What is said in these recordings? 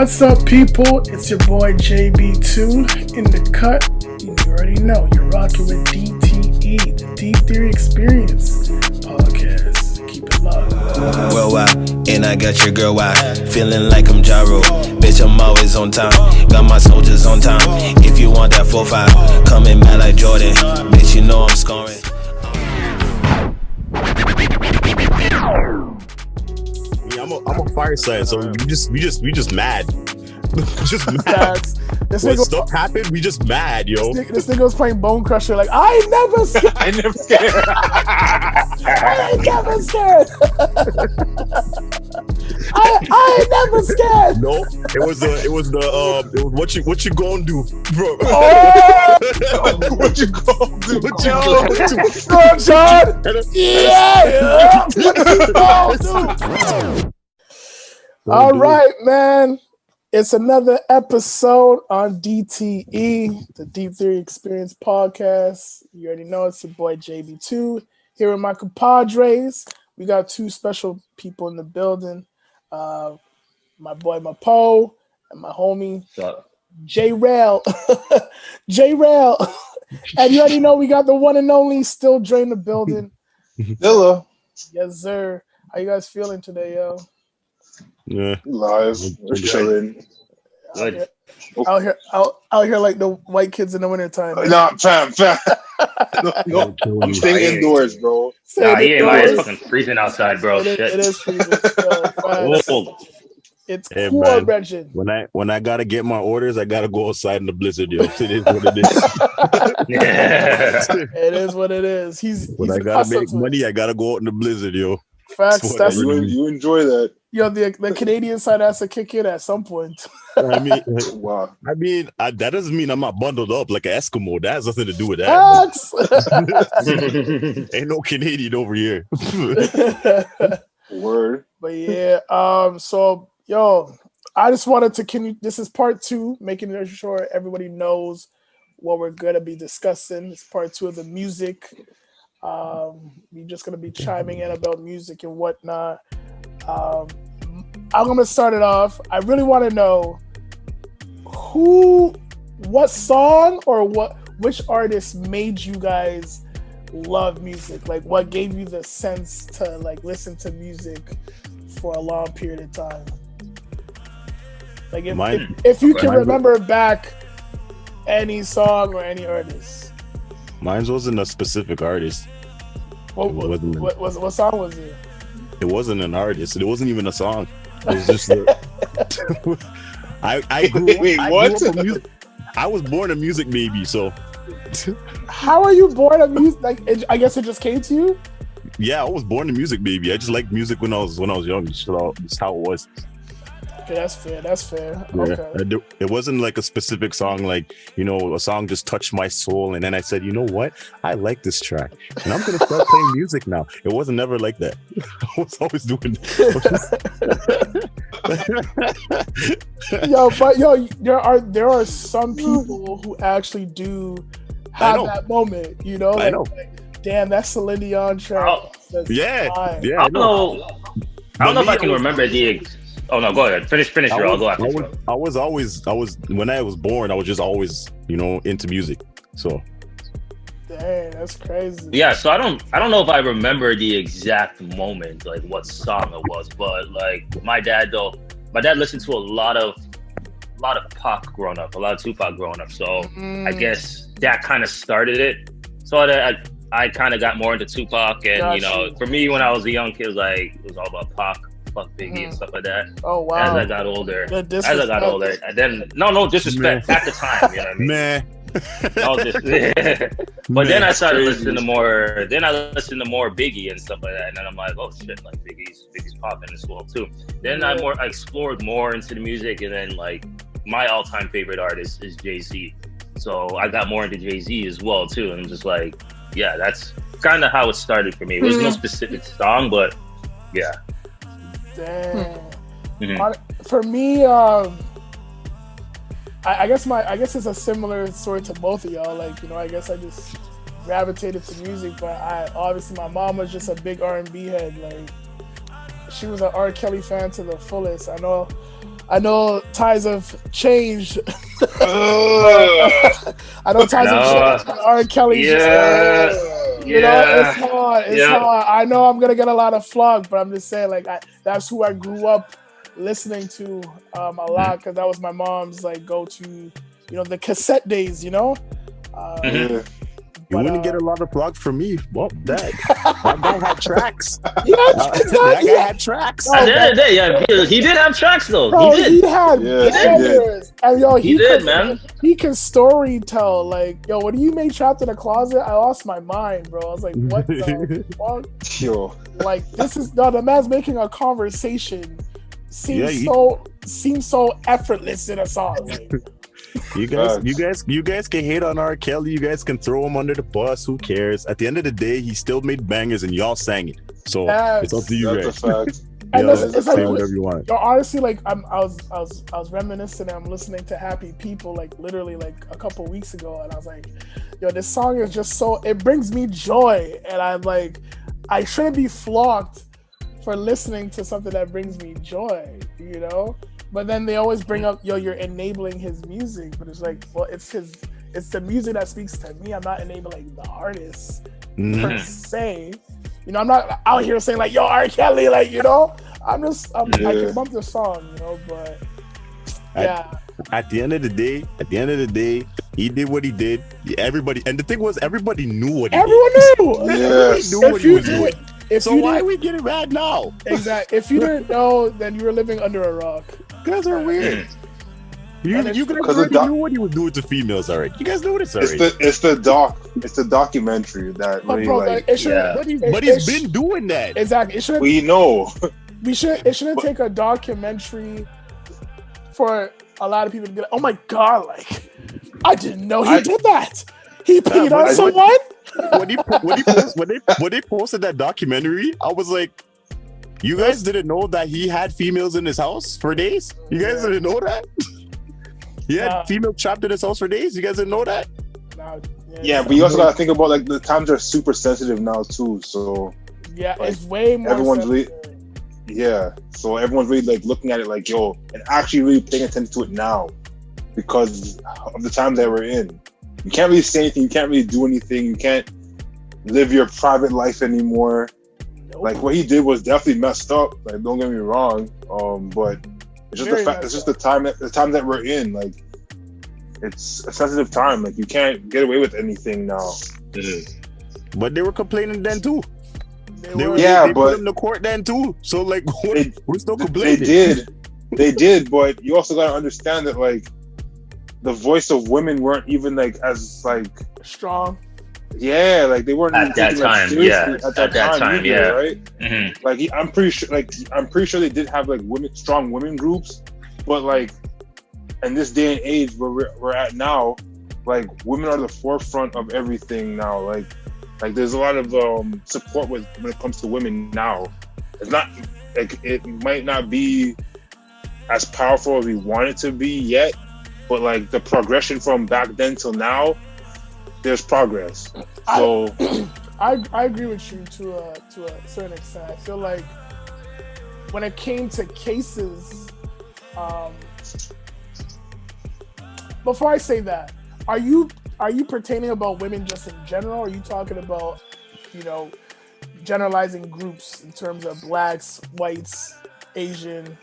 What's up, people? It's your boy JB2 in the cut. You already know you're rocking with DTE, the Deep Theory Experience podcast. Keep it locked. Worldwide, and I got your girl out, feeling like I'm Gyro. Bitch, I'm always on time. Got my soldiers on time. If you want that 4-5, coming back like Jordan. Bitch, you know I'm scoring. I'm a fireside, so we just mad. Just mad. When stuff happened, we just mad, yo. This nigga was playing Bone Crusher like, I ain't never scared. I never scared. I ain't never scared. I ain't never scared. No, it was what you gonna do, bro? Oh! What you gonna do? What you gonna do? Go, John. Yeah. Oh, dude. All right, man. It's another episode on DTE, the Deep Theory Experience podcast. You already know it's your boy JB2 here with my compadres. We got two special people in the building. My boy Mapo and my homie J-Rail. J-Rail. And you already know we got the one and only Still Drain the building. Hello. Yes, sir. How you guys feeling today, yo? Yeah. Live. We're chilling. Out here like the white kids in the wintertime. Nah, fam. No, I'm staying indoors, bro. It's fucking freezing outside, bro. It is freezing. It's cool, man. Bridget. When I gotta get my orders, I gotta go outside in the blizzard, yo. It is what it is. It is what it is. When I gotta make money, I gotta go out in the blizzard, yo. Facts. That's you enjoy that. Yo, the Canadian side has to kick in at some point. Wow. That doesn't mean I'm not bundled up like an Eskimo. That has nothing to do with that. Ain't no Canadian over here. Word. But yeah, so yo, I just wanted to this is part 2, making sure everybody knows what we're gonna be discussing. It's part 2 of the music. We're just gonna be chiming in about music and whatnot. I'm gonna start it off. I really want to know what song or which artist made you guys love music? Like, what gave you the sense to like listen to music for a long period of time? Like, if you can remember back any song or any artist. Mine wasn't a specific artist. What song was it? It wasn't an artist. It wasn't even a song. It was just I grew up a music. I was born a music baby, so. How are you born a music? Like, I guess it just came to you. Yeah, I was born a music baby. I just liked music when I was young. Just how it was. Okay, that's fair. Yeah. Okay. It wasn't like a specific song, like, a song just touched my soul, and then I said, you know what? I like this track, and I'm gonna start playing music now. It wasn't never like that. I was always doing there are some people who actually do have that moment, I know. Like, damn, that's Celine Dion track. Yeah. I don't know if I can remember the. Oh no, go ahead. Finish. I'll go after. I was when I was born, I was just always, into music. So. Dang, that's crazy. Yeah, so I don't know if I remember the exact moment, like what song it was, but like my dad listened to a lot of Pac growing up, a lot of Tupac growing up. So I guess that kind of started it. So I kind of got more into Tupac, and for me when I was a young kid, it was all about Pac. Fuck Biggie and stuff like that. Oh wow! As I got older, and then no disrespect at the time. You know what I mean? Man. But then I started listening to more. Then I listened to more Biggie and stuff like that, and then I'm like, oh shit, like Biggie's popping as well too. Then I explored more into the music, and then like my all-time favorite artist is Jay-Z. So I got more into Jay-Z as well too, and just like, yeah, that's kind of how it started for me. It was no specific song, but yeah. Damn. Mm-hmm. For me, I guess it's a similar story to both of y'all. Like, I guess I just gravitated to music, but obviously my mom was just a big R&B head. Like, she was an R. Kelly fan to the fullest. I know I know times have changed. I know times have changed. R. Kelly's just, you know, it's hard. It's hard. I know I'm gonna get a lot of flack, but I'm just saying, like, that's who I grew up listening to a lot, because that was my mom's like go-to, you know, the cassette days, you know. You wouldn't get a lot of vlogs from me. Well, that guy had tracks. Yeah, that guy had tracks. At the end of the day, he did have tracks though. Bro, he did. He did. And yo, he did, man. He can story tell. Like, yo, when you made Trapped in a Closet, I lost my mind, bro. I was like, what the fuck? Yo. Like, this is the man's making a conversation seems so effortless in a song. Like, You guys can hate on R. Kelly. You guys can throw him under the bus. Who cares? At the end of the day, he still made bangers, and y'all sang it. So it's up to you guys. That's a fact. And it's like, whatever you want. Yo, honestly, like I was reminiscing. I'm listening to Happy People, like literally like a couple weeks ago, and I was like, yo, this song is just so, it brings me joy, and I'm like, I shouldn't be flocked for listening to something that brings me joy, you know. But then they always bring up, yo, you're enabling his music. But it's like, well, it's the music that speaks to me. I'm not enabling the artist per se. You know, I'm not out here saying like, yo, R. Kelly, like, you know. I can bump the song, you know, but yeah. At the end of the day, he did what he did. Everybody, and the thing was, everybody knew what he did. Everyone knew. Everybody knew what he was doing. So why are we getting mad now? Exactly. If you didn't know, then you were living under a rock. You guys are weird. You guys already knew what he was doing to females already. You guys know this already. It's the documentary that really, bro, like, but he's been doing that. Exactly. We know. It shouldn't take a documentary for a lot of people to be like, oh my god, like, I didn't know he did that. He peed on someone. When they posted that documentary, I was like, you guys didn't know that he had females in his house for days? You guys didn't know that? He had female trapped in his house for days? You guys didn't know that? Yeah, but you also gotta think about, like, the times are super sensitive now too, so yeah, like, it's way more everyone's really, so everyone's really like looking at it like, yo, and actually really paying attention to it now because of the times that we're in. You can't really say anything, you can't really do anything, you can't live your private life anymore. Like, what he did was definitely messed up. Like, don't get me wrong. But it's just the fact. It's just the time that we're in. Like, it's a sensitive time. Like, you can't get away with anything now. But they were complaining then too. They put him in the court then too. So like, we're still complaining. They did. But you also gotta understand that, like, the voice of women weren't even like as like strong. Yeah, like they weren't at that time. At that time, right? Mm-hmm. Like I'm pretty sure they did have like strong women groups, but like in this day and age where we're at now, like women are the forefront of everything now. Like there's a lot of support when it comes to women now. It's not like it might not be as powerful as we want it to be yet, but like the progression from back then till now, there's progress. So I agree with you to a certain extent. I feel like when it came to cases, before I say that, are you pertaining about women just in general? Or are you talking about, you know, generalizing groups in terms of blacks, whites, Asian?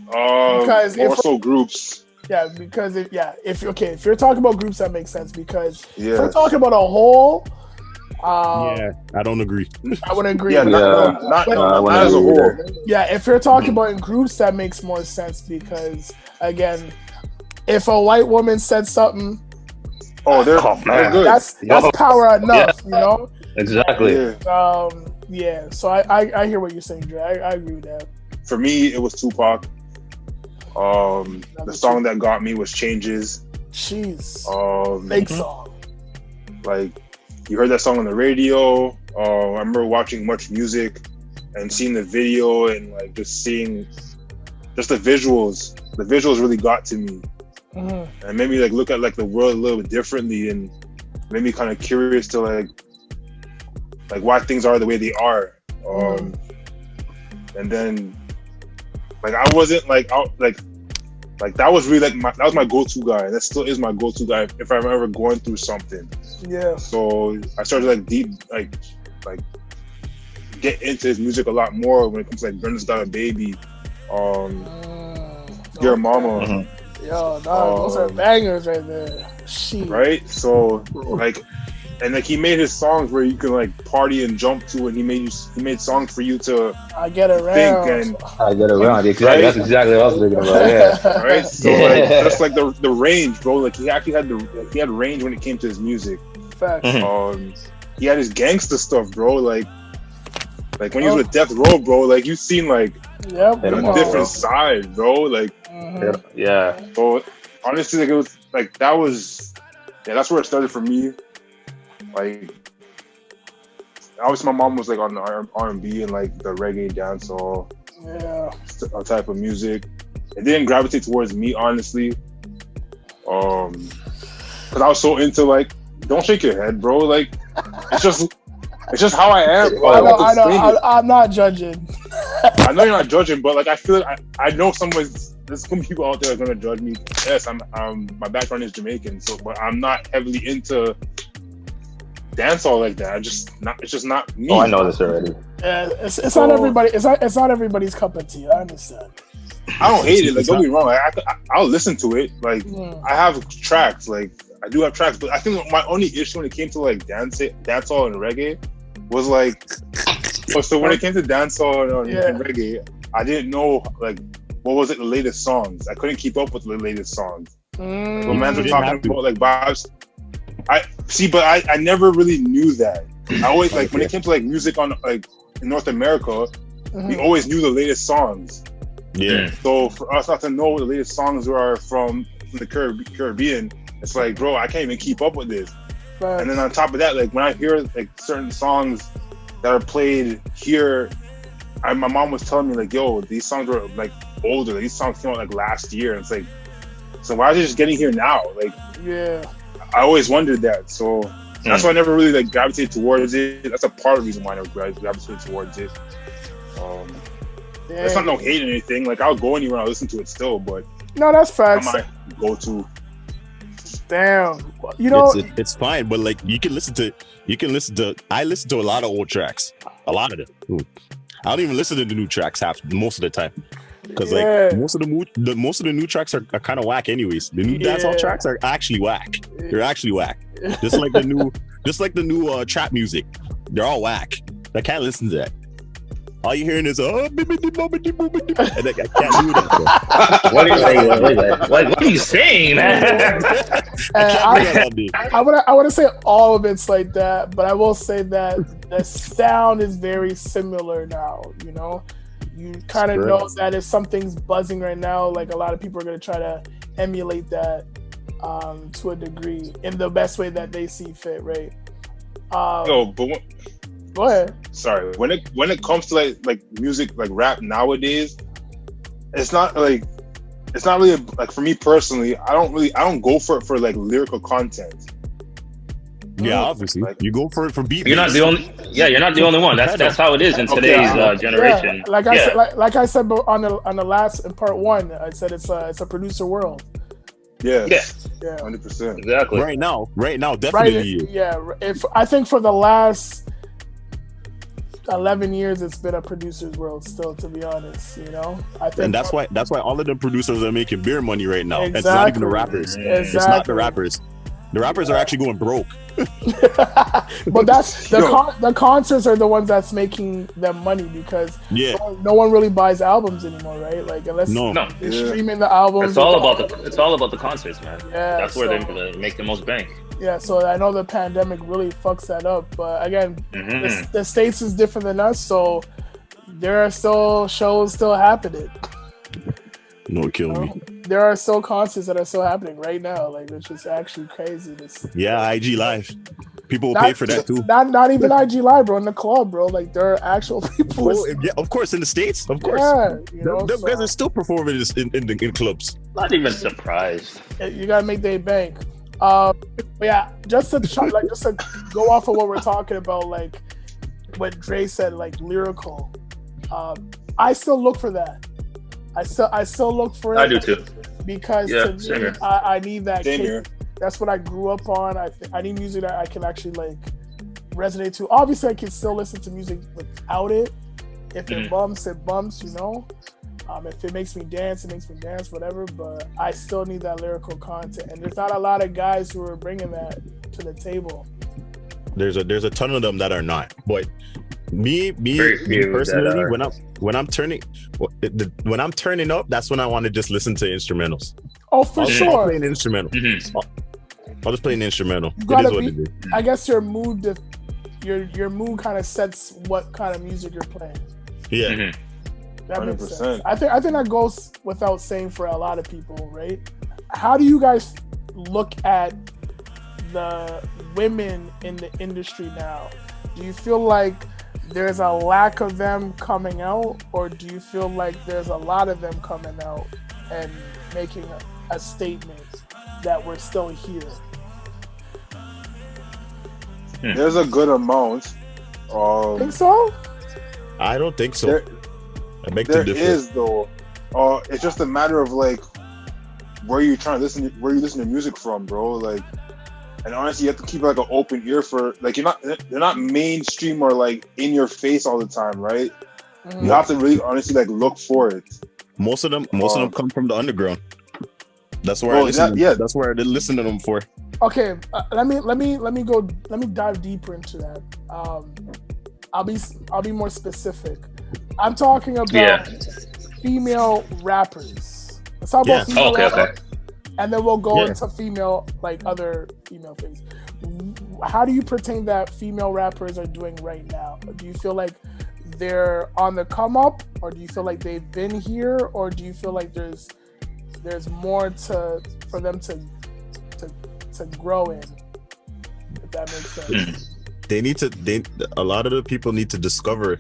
Because also groups. Yeah, because if you're talking about groups, that makes sense. Because if we're talking about a whole, I don't agree. I wouldn't agree. Yeah, not as a whole. Yeah, if you're talking about in groups, that makes more sense because again, if a white woman said something, they're good. That's power enough, you know. Exactly. So I hear what you're saying, Dre. I agree with that. For me, it was Tupac. The song that got me was Changes. Jeez. Big song. Like, you heard that song on the radio. I remember watching Much Music and seeing the video and like just seeing the visuals. The visuals really got to me. Mm-hmm. And made me like look at like the world a little bit differently and made me kind of curious to like why things are the way they are. And then Like I wasn't like out like that was really like that was my go-to guy. That still is my go-to guy if I'm ever going through something. Yeah. So I started like deep like get into his music a lot more when it comes to like Brenda's Got a Baby, Dear Mama. Mm-hmm. Yo, those are bangers right there. Shit. Right? So like, and like he made his songs where you can like party and jump to, and he made songs for you to I get around. Think and I get around. Exactly. Right? That's exactly what I was thinking about. Yeah. Right. So like just like the range, bro. Like he actually had he had range when it came to his music. Facts. He had his gangster stuff, bro. Like when he was with Death Row, bro. Like you seen like a different side, bro. Like yeah. So honestly, like it was like that's where it started for me. Like, obviously, my mom was like on the R&B and like the reggae dancehall type of music. It didn't gravitate towards me, honestly, because I was so into like, don't shake your head, bro. Like, it's just how I am. Bro. I know. I'm not judging. I know you're not judging, but like I feel like I know there's some people out there that are gonna judge me. Yes, my background is Jamaican, so but I'm not heavily into dancehall like that. It's just not me. Oh, I know this already. Yeah, it's not everybody. It's not everybody's cup of tea. I understand. I don't hate it. Like don't be wrong. Like, I'll listen to it. Like I have tracks. Like I do have tracks, but I think my only issue when it came to like dancehall and reggae was like. So when it came to dancehall and reggae, I didn't know like what was it the latest songs. I couldn't keep up with the latest songs. When man's were talking about like vibes. I never really knew that. I always like when it came to like music on like in North America, we always knew the latest songs. Yeah. So for us not to know what the latest songs were from the Caribbean, it's like, bro, I can't even keep up with this. Right. And then on top of that, like when I hear like certain songs that are played here, my mom was telling me like, yo, these songs were like older. These songs came out like last year. And it's like, so why is it just getting here now? Like, I always wondered that. So that's why I never really like gravitated towards it. That's a part of the reason why I never gravitated towards it. It's not no hate or anything. Like I'll go anywhere and I'll listen to it still, but no, that's facts. I might go to. Damn, you know it's fine, but like you can listen to. I listen to a lot of old tracks, a lot of them. I don't even listen to the new tracks most of the time, because like most of the new tracks are kind of whack anyways. The new dancehall tracks are actually whack. They're actually whack. Just like the new trap music, they're all whack. I can't listen to that. All you're hearing is and I can't do that. What are you saying, man? I want to say all of it's like that, but I will say that the sound is very similar now. You know, you kind of know that if something's buzzing right now, like a lot of people are going to try to emulate that to a degree in the best way that they see fit, right? Go ahead. Sorry. When it comes to like music, like rap nowadays, it's not really like for me personally. I don't go for it for like lyrical content. Yeah, obviously, like, you go for it for beat. You're not the only. Yeah, you're not the only one. That's how it is in today's generation. Yeah. Like I said on the last in part one, I said it's a producer world. Yeah, 100%. Exactly. Right now, definitely. If I think for the last 11 years it's been a producer's world still, to be honest, you know. I think, and that's why all of the producers are making beer money right now. Exactly. It's not even the rappers. It's not the rappers. The rappers are actually going broke. But that's the concerts are the ones that's making them money, because no one really buys albums anymore, right? Like unless they're streaming the albums. It's all about the concerts, man. Yeah, that's where they make the most bank. Yeah, so I know the pandemic really fucks that up, but again, the States is different than us, so there are still shows still happening. No, kill me. There are still concerts that are still happening right now, like, which is actually crazy. IG Live. People will pay for that too. Not even IG Live, bro. In the club, bro. Like, there are actual people. Yeah, of course, in the States, of course. Yeah, you know, them guys are still performing in clubs. Not even surprised. You gotta make their bank. But yeah, just to go off of what we're talking about, like what Dre said, like lyrical. I still look for that. I still look for it. I do too. Because to me, I need that. Same here. That's what I grew up on. I need music that I can actually like resonate to. Obviously, I can still listen to music without it. If it bumps, it bumps. You know. If it makes me dance, it makes me dance. Whatever. But I still need that lyrical content, and there's not a lot of guys who are bringing that to the table. There's a ton of them that are not, but me personally, when I'm turning up, that's when I want to just listen to instrumentals. Oh, for sure. I'll play an instrumental. I'll just play an instrumental. It is what it is. I guess your mood kind of sets what kind of music you're playing. Yeah. That makes sense. I think that goes without saying for a lot of people, right? How do you guys look at the women in the industry now? Do you feel like there's a lack of them coming out, or do you feel like there's a lot of them coming out and making a statement that we're still here? There's a good amount. Think so? I don't think so. There is though. It's just a matter of like where you listen to music from, bro. Like, and honestly, you have to keep like an open ear for like they're not mainstream or like in your face all the time, right? You have to really honestly like look for it. Most of them come from the underground. That's where I listen. That's where I listen to them for. Okay, let me dive deeper into that. I'll be more specific. I'm talking about female rappers. Let's talk about female rappers, and then we'll go into female, like other female things. How do you pertain that female rappers are doing right now? Do you feel like they're on the come up, or do you feel like they've been here, or do you feel like there's more for them to grow in? If that makes sense. A lot of the people need to discover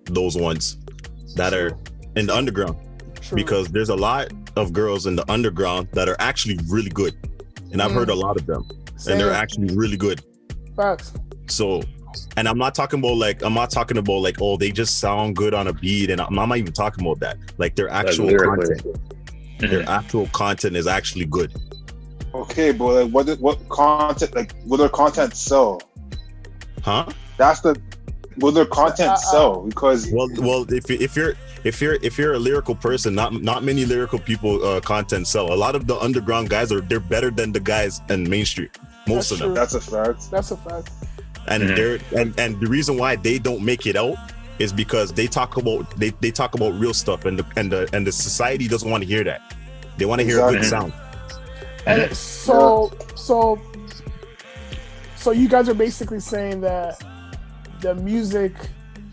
those ones that are in the underground. True. Because there's a lot of girls in the underground that are actually really good, and I've heard a lot of them. Same. And they're actually really good. Facts. So, and I'm not talking about like oh, they just sound good on a beat, and I'm not even talking about that. Like their actual content, their actual content is actually good. Okay, but like what content, like will their content sell? Huh? Will their content sell? Because well, if you're a lyrical person, not many lyrical people content sell. A lot of the underground guys they're better than the guys in mainstream. Most of them. That's a fact. That's a fact. And and the reason why they don't make it out is because they talk about real stuff, and the society doesn't want to hear that. They want to hear a good sound. And so you guys are basically saying that the music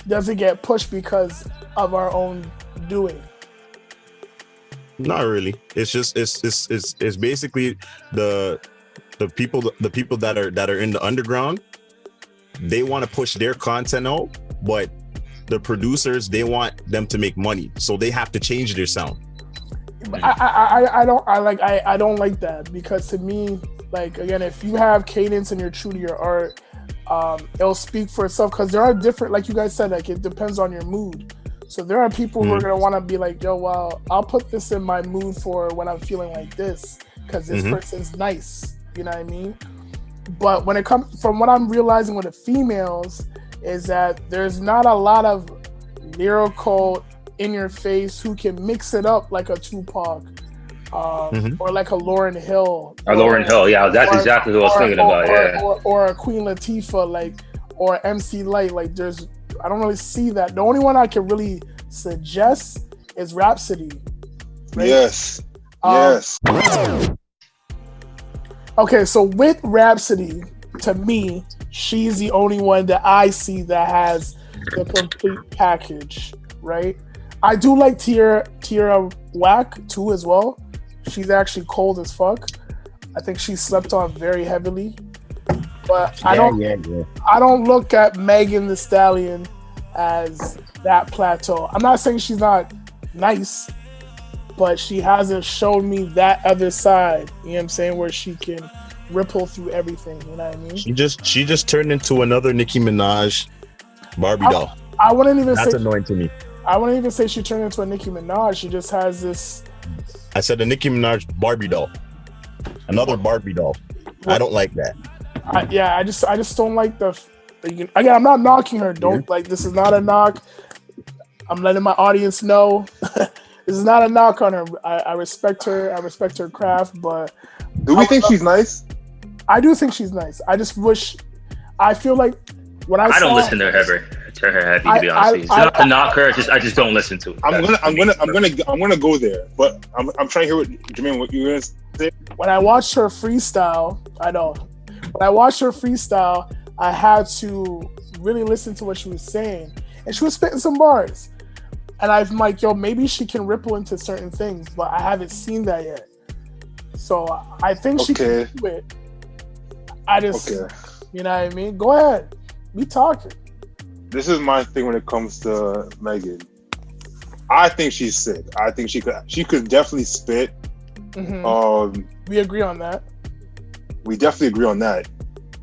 doesn't get pushed because of our own doing. Not really. It's just it's basically the people that are in the underground. They want to push their content out, but the producers, they want them to make money, so they have to change their sound. I don't like that, because to me, like, again, if you have cadence and you're true to your art, it'll speak for itself, because there are different, like you guys said, like it depends on your mood. So there are people who are going to want to be like, yo, well, I'll put this in my mood for when I'm feeling like this, because this person's nice, you know what I mean? But when it comes, from what I'm realizing with the females, is that there's not a lot of lyrical in your face who can mix it up like a Tupac, or like a Lauryn Hill. Lauryn Hill, yeah, that's exactly what I was thinking about. Or a Queen Latifah, like, or MC Lyte. Like, I don't really see that. The only one I can really suggest is Rhapsody. Right? Yes. Yes. Okay, so with Rhapsody, to me, she's the only one that I see that has the complete package, right? I do like Tierra Whack too as well. She's actually cold as fuck. I think she slept on very heavily. But I don't look at Megan Thee Stallion as that plateau. I'm not saying she's not nice, but she hasn't shown me that other side, you know what I'm saying, where she can ripple through everything, you know what I mean? She just turned into another Nicki Minaj Barbie doll. I wouldn't even That's annoying to me. I wouldn't even say she turned into a Nicki Minaj. She just has this. I said a Nicki Minaj Barbie doll. Another Barbie doll. I don't like that. I just don't like the again, I'm not knocking her. Don't like, this is not a knock. I'm letting my audience know. This is not a knock on her. I respect her. I respect her craft, but do we think she's nice? I do think she's nice. I just wish. I feel like when I don't listen to her heavy. To be honest, it's not to knock her. I just don't listen to it. I'm gonna go there, but I'm trying to hear what you're gonna say. When I watched her freestyle, I had to really listen to what she was saying, and she was spitting some bars. And I'm like, yo, maybe she can ripple into certain things, but I haven't seen that yet. So I think she can do it. I just, you know what I mean? Go ahead, be talking. This is my thing when it comes to Megan. I think she's sick. I think she could definitely spit. Mm-hmm. We agree on that. We definitely agree on that.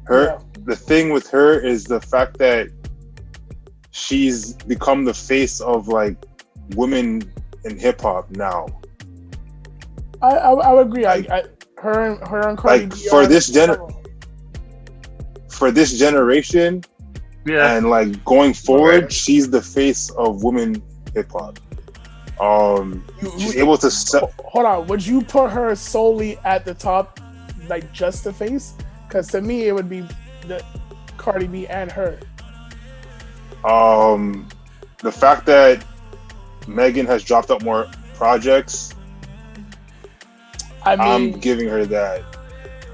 The thing with her is the fact that she's become the face of like women in hip hop now. I would agree. Her and Cardi B for this generation, and like going forward, she's the face of women hip hop. She's able to hold on. Would you put her solely at the top, like just the face? Because to me, it would be the Cardi B and her. The fact that Megan has dropped out more projects, I'm giving her that.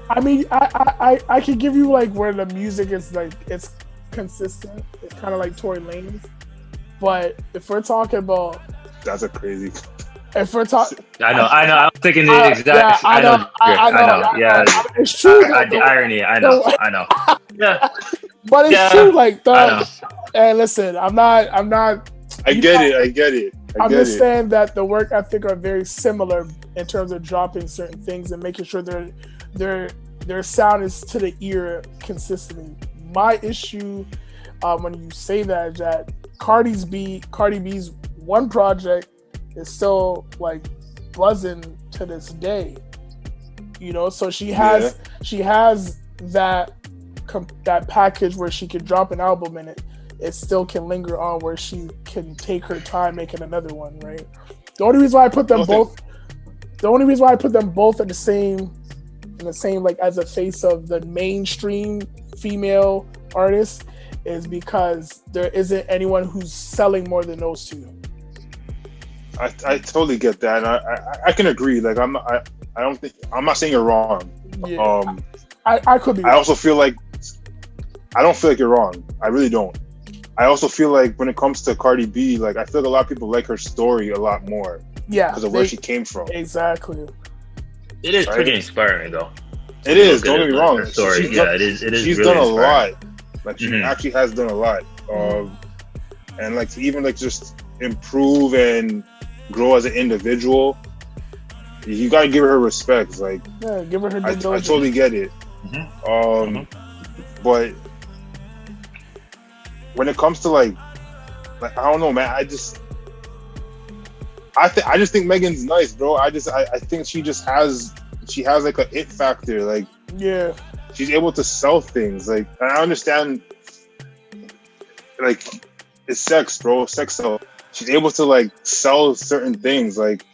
I mean, I could give you like where the music is like it's consistent. It's kind of like Tory Lanez, but if we're talking about, that's a crazy. If we're talking, I know. I'm thinking the exact. Yeah, I know. Yeah, it's true. The irony. I know. Yeah, but it's true. Like, and listen, I'm not. I get it. I'm just saying that the work ethic are very similar in terms of dropping certain things and making sure their sound is to the ear consistently. My issue when you say that is that Cardi B's one project is still like buzzing to this day, you know. So she has that package where she can drop an album and it still can linger on, where she can take her time making another one, right? The only reason why I put them both in the same like as a face of the mainstream female artist is because there isn't anyone who's selling more than those two. I totally get that, and I can agree. Like I'm not saying you're wrong. Yeah. I could be. I also feel like I don't feel like you're wrong. I really don't. I also feel like when it comes to Cardi B, like I feel like a lot of people like her story a lot more. Yeah, because of where she came from. Exactly. It is pretty inspiring, though. It is. Don't get me wrong. Story. It is. She's really done a inspiring. lot. Like she actually has done a lot. And like to even like just improve and grow as an individual, you gotta give her respect. Like, yeah, give her her. I totally get it. But when it comes to like I don't know, man. I just think Megan's nice, bro. I think she has like a it factor. Like, yeah, she's able to sell things. Like, and I understand. Like, it's sex, bro. Sex sell. She's able to like sell certain things. Like,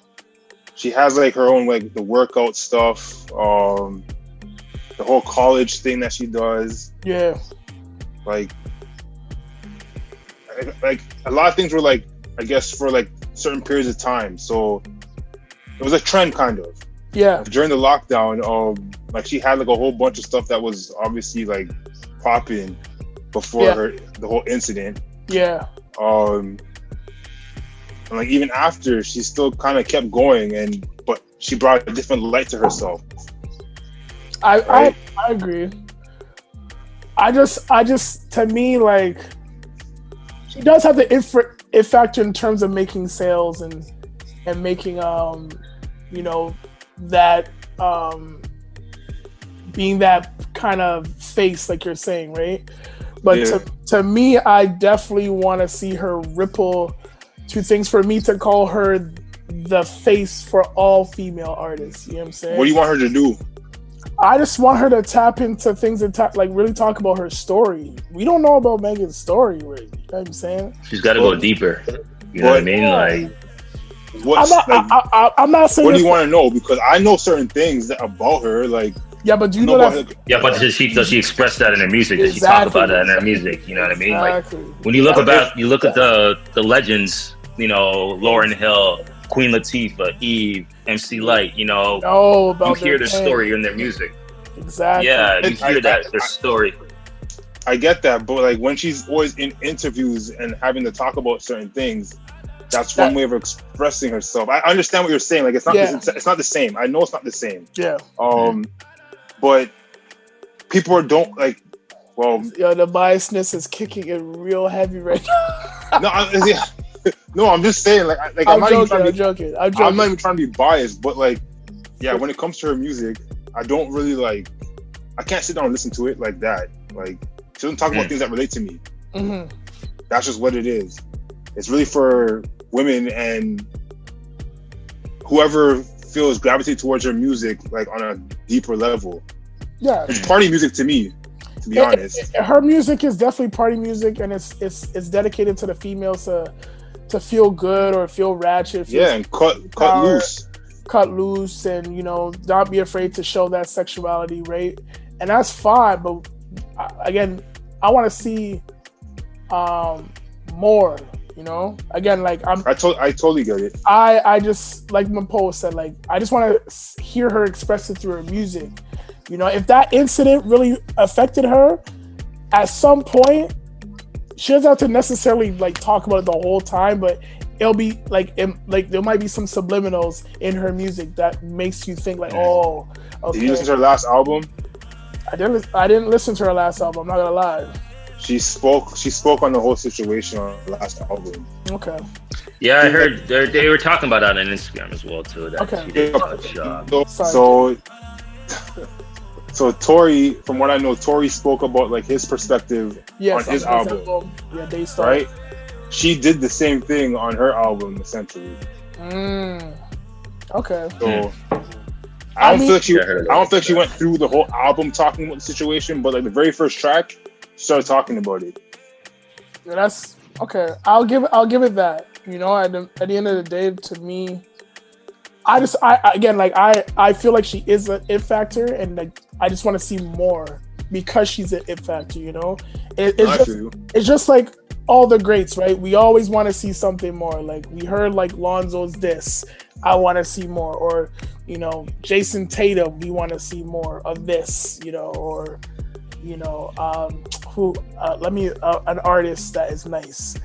she has like her own like the workout stuff. The whole college thing that she does. Yeah. Like a lot of things were like, I guess, for like certain periods of time. So it was a trend kind of. Yeah. During the lockdown, like she had like a whole bunch of stuff that was obviously like popping before the whole incident. Yeah. And like even after, she still kind of kept going, but she brought a different light to herself. I agree. I just to me, like, she does have the it factor in terms of making sales and making you know, that being that kind of face, like you're saying, right? But to me, I definitely want to see her ripple two things for me to call her the face for all female artists. You know what I'm saying? What do you want her to do? I just want her to tap into things and like really talk about her story. We don't know about Megan's story, right? You know what I'm saying? She's got to go deeper. You know what I mean? Like, I'm not saying. What do you want to know? Because I know certain things about her. Like, yeah, but do you know that? Yeah, but does she express that in her music? Does she talk about that in her music? You know what I mean? Exactly. Like, when you look at the legends, you know, Lauryn Hill, Queen Latifah, Eve, MC Lyte, you know, you hear their story in their music. Exactly. Yeah, you hear their story. I get that, but like when she's always in interviews and having to talk about certain things, that's one way of expressing herself. I understand what you're saying. Like, it's not it's not the same. I know it's not the same. Yeah. But people don't like. Well, yo, the biasness is kicking in real heavy right now. No, I'm just saying. Like I'm not joking. I'm not even trying to be biased, but like, yeah, when it comes to her music, I don't really like. I can't sit down and listen to it like that. Like, she doesn't talk about things that relate to me. Mm-hmm. That's just what it is. It's really for women and whoever feels gravitate towards her music, like on a deeper level. Yeah, it's party music to me, to be honest. Her music is definitely party music, and it's dedicated to the females to feel good or feel ratchet. And cut loose, and you know, not be afraid to show that sexuality, right? And that's fine, but again, I want to see more. You know, again, like I totally get it. I just, like Mpo said, like I just want to hear her express it through her music. You know, if that incident really affected her, at some point, she doesn't have to necessarily like talk about it the whole time, but it'll be like there might be some subliminals in her music that makes you think like, oh, okay. Did you listen to her last album? I didn't listen to her last album. I'm not gonna lie. She spoke on the whole situation on the last album. Okay. Yeah, I heard they were talking about that on Instagram as well too. That she did So Tory, from what I know, Tory spoke about like his perspective on his album. Yeah, they started. Right? She did the same thing on her album, essentially. Okay. So I don't feel like she went through the whole album talking about the situation, but like the very first track, she started talking about it. Yeah, that's okay. I'll give it that. You know, at the end of the day, to me, I feel like she is an it factor, and like I just want to see more because she's an it factor. You know, it's just like all the greats, right? We always want to see something more. Like we heard like Lonzo's this, I want to see more, or you know, Jason Tatum, we want to see more of this, you know, or you know, an artist that is nice,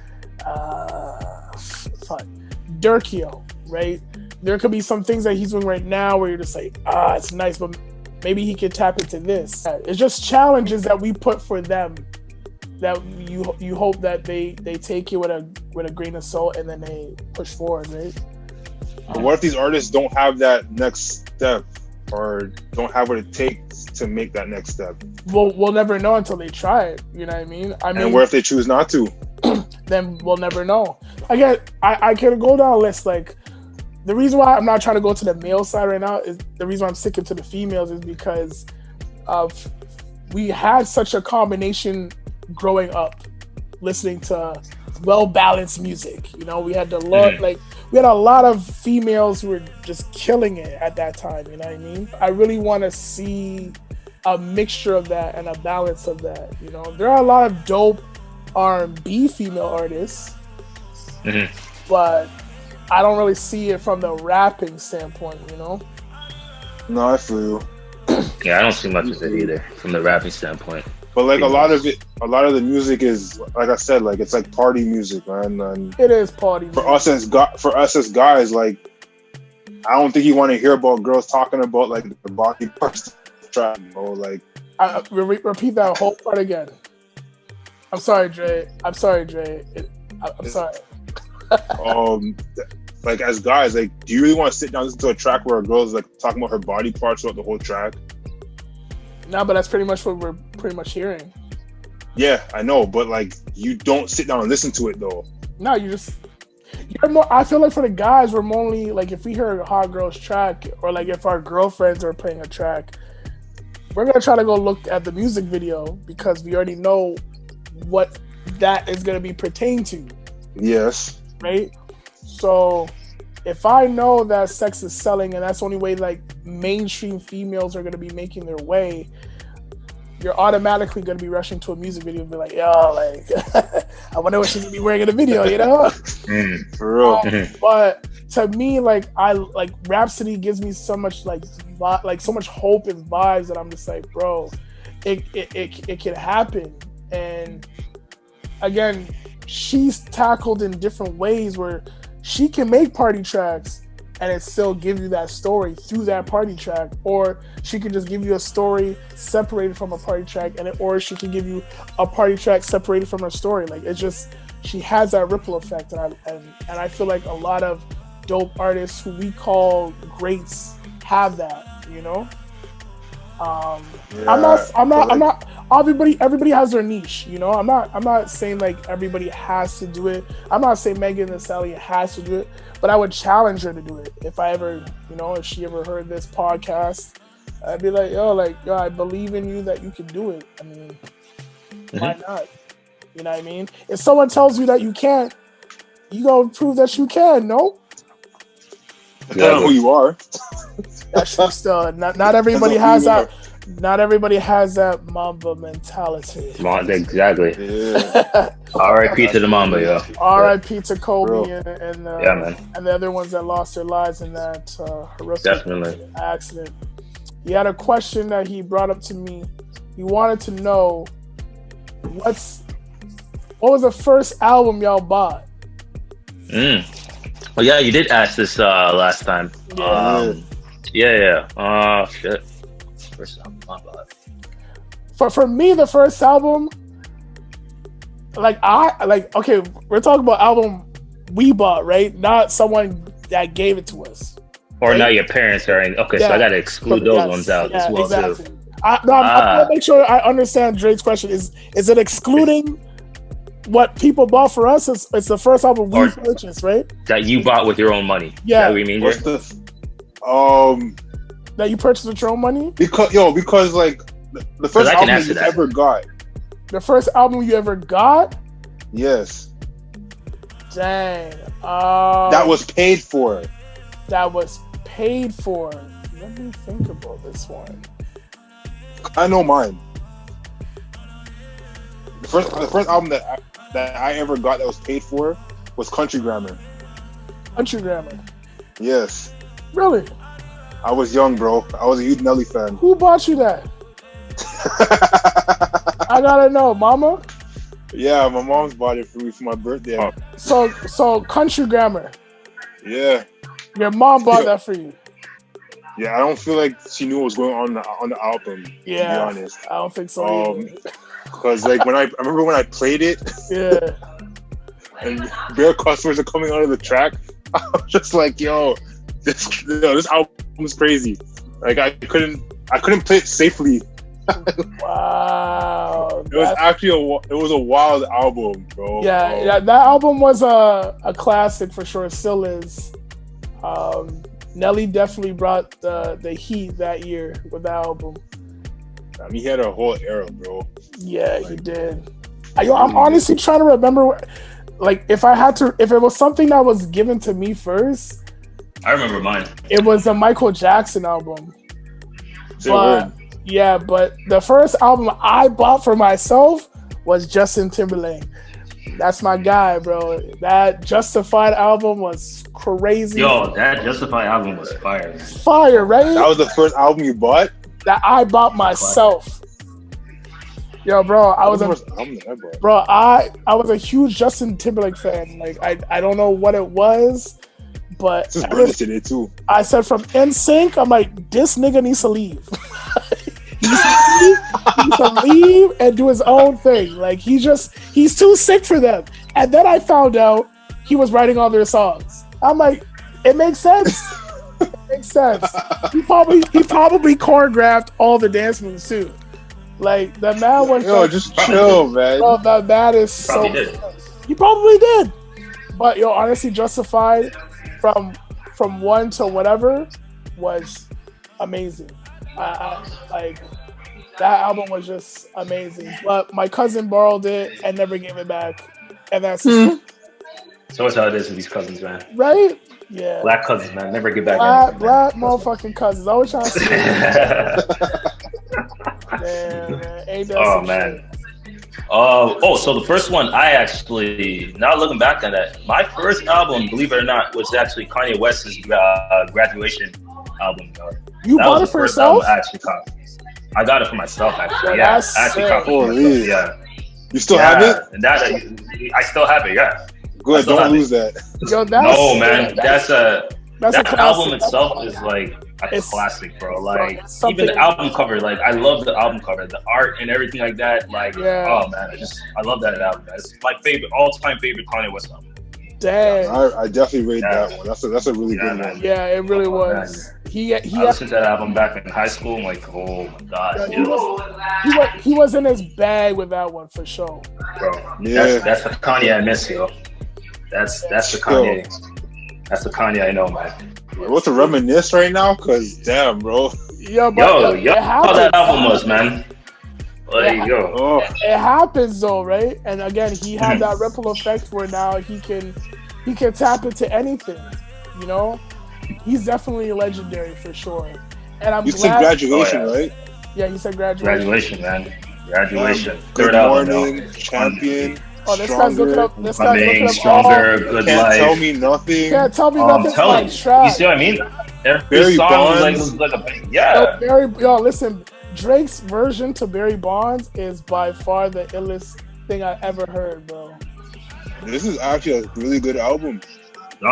Durkio, right? There could be some things that he's doing right now where you're just like, it's nice, but maybe he could tap into this. It's just challenges that we put for them that you hope that they take it with a grain of salt and then they push forward, right? What if these artists don't have that next step or don't have what it takes to make that next step? We'll never know until they try it. You know what I mean? And what if they choose not to? Then we'll never know. Again, I can go down a list. Like, the reason why I'm not trying to go to the male side right now is the reason why I'm sticking to the females is because of we had such a combination growing up, listening to well-balanced music. You know, we had a lot of females who were just killing it at that time. You know what I mean? I really want to see a mixture of that and a balance of that. You know, there are a lot of dope R&B female artists, but I don't really see it from the rapping standpoint. You know? No, I feel you. Yeah, I don't see much of it either from the rapping standpoint. But like a lot of the music is, like I said, like it's like party music, man. And it is party music. For us as guys, like I don't think you want to hear about girls talking about like the body parts track, or like. Repeat that whole part again. I'm sorry, Dre. I'm sorry. Like as guys, like, do you really want to sit down and listen to a track where a girl is like talking about her body parts throughout the whole track? No, but that's pretty much what we're pretty much hearing. Yeah, I know, but like you don't sit down and listen to it though. No, you I feel like for the guys, we're only like if we hear a hot girl's track or like if our girlfriends are playing a track, we're gonna try to go look at the music video because we already know what that is gonna be pertained to. Yes. Right. So if I know that sex is selling and that's the only way like mainstream females are gonna be making their way, you're automatically going to be rushing to a music video and be like, yo, like, I wonder what she's going to be wearing in the video, you know? For real. But to me, like, Rhapsody gives me so much, like so much hope and vibes that I'm just like, bro, it can happen. And again, she's tackled in different ways where she can make party tracks and it still give you that story through that party track, or she can just give you a story separated from a party track, or she can give you a party track separated from her story. Like it's just she has that ripple effect, and I feel like a lot of dope artists who we call greats have that, you know. I'm not. Everybody has their niche, you know. I'm not saying like everybody has to do it. I'm not saying Megan Thee Stallion has to do it, but I would challenge her to do it if I ever, you know, if she ever heard this podcast, I'd be like, yo, I believe in you that you can do it. I mean, why not? You know what I mean? If someone tells you that you can't, you go prove that you can. No. Depending on who you are. That's true. Still, not everybody has that. Not everybody has that Mamba mentality. Exactly. Yeah. R.I.P. to the Mamba, yo. R.I.P. to Kobe and man. And the other ones that lost their lives in that horrific accident. He had a question that he brought up to me. He wanted to know what was the first album y'all bought? Well, yeah, you did ask this last time. Yeah. Shit. First album I bought. For me, the first album, okay, we're talking about album we bought, right? Not someone that gave it to us. Or right? not your parents or anything. Okay, so I gotta exclude those ones out as well exactly. too. I'm gonna make sure I understand Drake's question. Is it excluding what people bought for us? It's the first album we purchased, right? That you bought with your own money. Yeah. Is that what you mean, What's that you purchased with your own money? Because like the first album that you ever got. The first album you ever got? Yes. Dang. That was paid for. That was paid for. Let me think about this one. I know mine. The first album that I ever got that was paid for was Country Grammar. Country Grammar. Yes. Really? I was young, bro. I was a huge Nelly fan. Who bought you that? I gotta know, Mama. Yeah, my mom's bought it for me for my birthday. So Country Grammar. Yeah. Your mom bought that for you. Yeah, I don't feel like she knew what was going on the album. Yeah, to be honest. I don't think so. Because like I remember when I played it. Yeah. And bare customers are coming out of the track. I was just like, yo, this album is crazy. Like I couldn't play it safely. Wow. It was actually a wild album, bro. Yeah, that album was a classic for sure. It still is. Nelly definitely brought the heat that year with that album. I mean, he had a whole era, bro. Yeah, he did. I'm honestly trying to remember, like, if it was something that was given to me first. I remember mine. It was a Michael Jackson album. But the first album I bought for myself was Justin Timberlake. That's my guy, bro. That Justified album was crazy. Yo, that Justified album was fire. Fire, right? That was the first album you bought? That I bought myself. Yo, bro, I was a huge Justin Timberlake fan. Like, I don't know what it was, but I said from NSYNC, I'm like, this nigga needs to leave. He needs to leave and do his own thing. Like, he's too sick for them. And then I found out he was writing all their songs. I'm like, it makes sense. It makes sense. He probably choreographed all the dance moves too. Like, the man was just chill, man. Bro, that is so. He probably did. But yo, honestly, Justified from one to whatever was amazing. I like that album was just amazing. But my cousin borrowed it and never gave it back, and that's so it's how it is with these cousins, man. Right? Yeah. Black cousins, man, never get back. Black motherfucking cousins. I was trying to say. Damn, man. Ain't that some man. shit? So the first one, I actually, now looking back on that, my first album, believe it or not, was actually Kanye West's graduation album. You bought it for yourself? I actually caught. I got it for myself, actually. Yeah, I actually caught it for myself. Yeah. You still have it? And that, I still have it, yeah. Good, don't lose that. Yo, no, man, that album itself is like a It's classic, bro. Like even the album cover, like I love the album cover, the art and everything like that. Like, oh man, I love that album. It's my all-time favorite Kanye West album. Damn. I definitely rate that one. That's a really good one. Yeah, it really was. I listened to that album back in high school. I'm like, oh my god, he was in his bag with that one for sure, bro. Yeah, that's the Kanye I miss, yo. That's the Kanye. That's the Kanye I know, man. What's to reminisce right now? Cause damn, bro. Yo, how that album was, man. Like, it happens though, right? And again, he had that ripple effect where now he can tap into anything. You know, he's definitely legendary for sure. And I'm glad. You said graduation, right? Yeah, you said graduation. Graduation, man. Graduation. Good morning, champion. Oh, this guy's looking up. This guy's looking up. Stronger, good can't life. Tell me nothing. Can't tell me nothing. You see what I mean? Every song was like a listen. Drake's version to Barry Bonds is by far the illest thing I ever heard, bro. This is actually a really good album.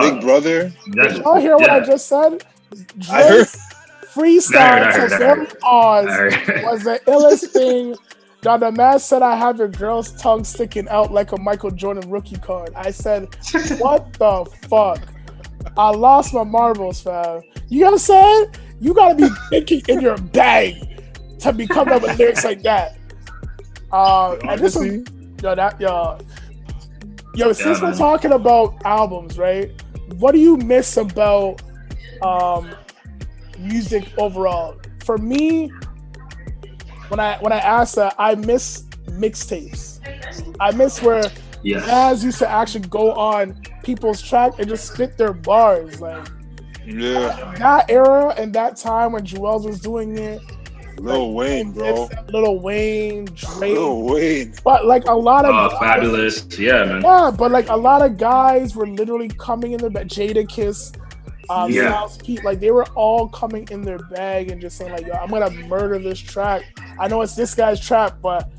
Big Brother. Did y'all hear what I just said? Drake's freestyle to Barry Bonds was the illest thing. Now, the man said I have your girl's tongue sticking out like a Michael Jordan rookie card. I said, what the fuck? I lost my marbles, fam. You know what I'm saying? You gotta be thinking in your bag to be coming up with lyrics like that. And this is, since we're talking about albums, right? What do you miss about music overall? For me, when I asked that, I miss mixtapes. I miss where guys used to actually go on people's track and just spit their bars. Like, that era and that time when Jewels was doing it. Lil Wayne, bro. Lil Wayne, Drake. Lil Wayne. But like a lot of guys, Fabulous. Yeah, man. Yeah, but like a lot of guys were literally coming in their bag. Jadakiss, Styles P, like they were all coming in their bag and just saying like, yo, I'm gonna murder this track. I know it's this guy's track, but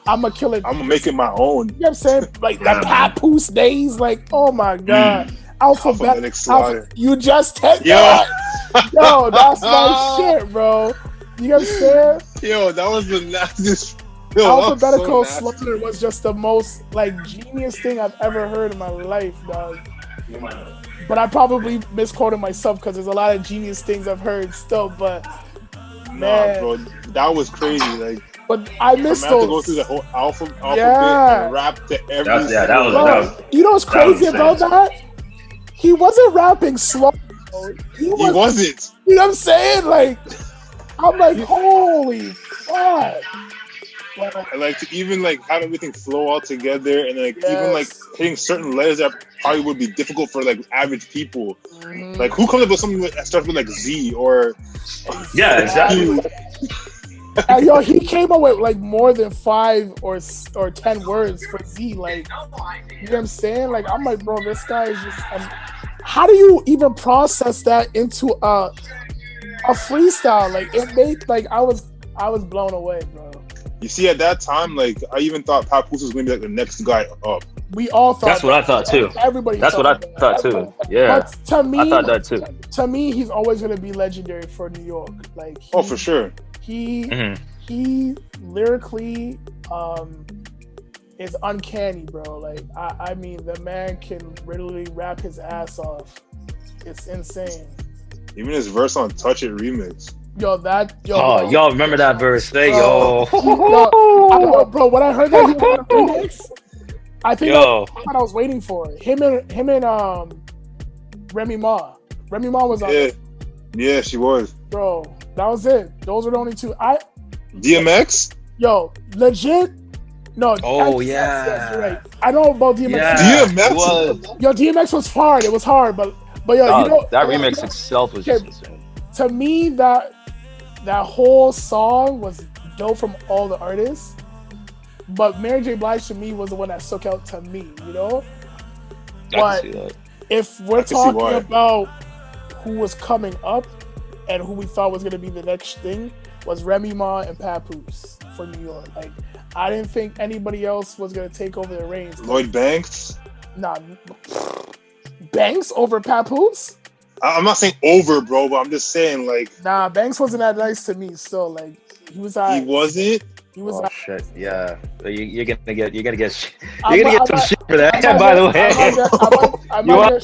I'm gonna kill it. I'm gonna make it my own. You know what I'm saying? Like the Papoose days, like, oh my god. Alphabetic Slaughter. You just take that. Yo, that's my shit, bro. You know what I'm saying? Yo, that was the nastiest. Alphabetical Slaughter was just the most like genius thing I've ever heard in my life, dog. But I probably misquoted myself because there's a lot of genius things I've heard still. But man, bro, that was crazy. Like, but I missed those. To go through the whole alphabet and rap to every. That was. You know what's crazy about that? He wasn't rapping slow. He wasn't. You know what I'm saying? Like, I'm like, holy fuck. Like to even like have everything flow all together and like even like hitting certain letters that probably would be difficult for like average people. Like who comes up with something that starts with like Z or exactly. And yo, he came up with like more than 5 or 10 words for Z. Like, you know what I'm saying? Like, I'm like, bro, this guy is just. How do you even process that into a freestyle? Like, it made like I was blown away, bro. You see, at that time, like I even thought Papoose was going to be like the next guy up. We all thought. That's what I thought too. Everybody. That's what I thought too. Yeah. But to me, I thought that too. To me, he's always going to be legendary for New York. Like, for sure. He lyrically is uncanny, bro. Like I mean, the man can literally rap his ass off. It's insane. Even his verse on "Touch It" remix. Y'all remember that verse? Hey, yo. Bro, when I heard that he was on a remix, I think that's what I was waiting for. Him and Remy Ma. Remy Ma was on. Yeah, she was. Bro, that was it. Those were the only two. DMX? Yo, legit. No. Oh, yes, you're right. I know about DMX. Yeah, DMX was. Yo, DMX was hard. It was hard, but yo, you know that remix itself was just insane. To me, that whole song was dope from all the artists. But Mary J. Blige to me was the one that stuck out to me, you know? I can see that. If we're talking about who was coming up and who we thought was going to be the next thing, was Remy Ma and Papoose for New York. Like, I didn't think anybody else was going to take over the reins. Lloyd Banks? Nah. Banks over Papoose? I'm not saying over, bro, but I'm just saying, like... Nah, Banks wasn't that nice to me still. Like, he was... He wasn't? He was shit! Yeah, you're gonna get some shit for that. By the way,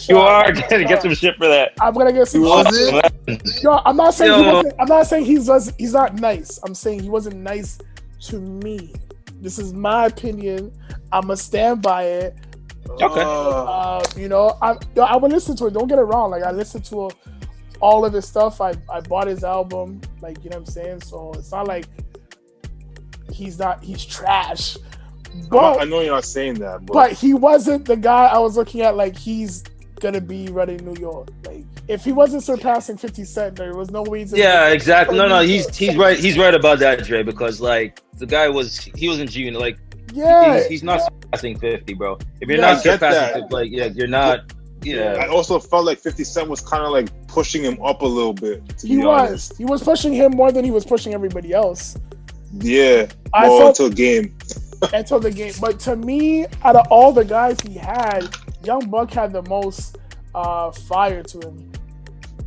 you are gonna get some shit for that. I'm gonna get some. Yo, I'm not saying he wasn't. I'm not saying he's not nice. I'm saying he wasn't nice to me. This is my opinion. I'ma stand by it. Okay. You know, I would listen to it. Don't get it wrong. Like I listened to all of his stuff. I bought his album. Like you know what I'm saying. So it's not like. He's trash. But I know you're not saying that, but he wasn't the guy I was looking at. Like he's gonna be running New York. Like if he wasn't surpassing 50 Cent, there was no reason. Yeah, exactly. No, he's right. He's right about that, Dre. Because like the guy he was in G Unit. Like he's not surpassing 50, bro. If you're not surpassing 50, like you're not. Yeah. I also felt like 50 Cent was kind of like pushing him up a little bit. He was pushing him more than he was pushing everybody else. Yeah, until the game. Until the game. But to me, out of all the guys he had, Young Buck had the most fire to him.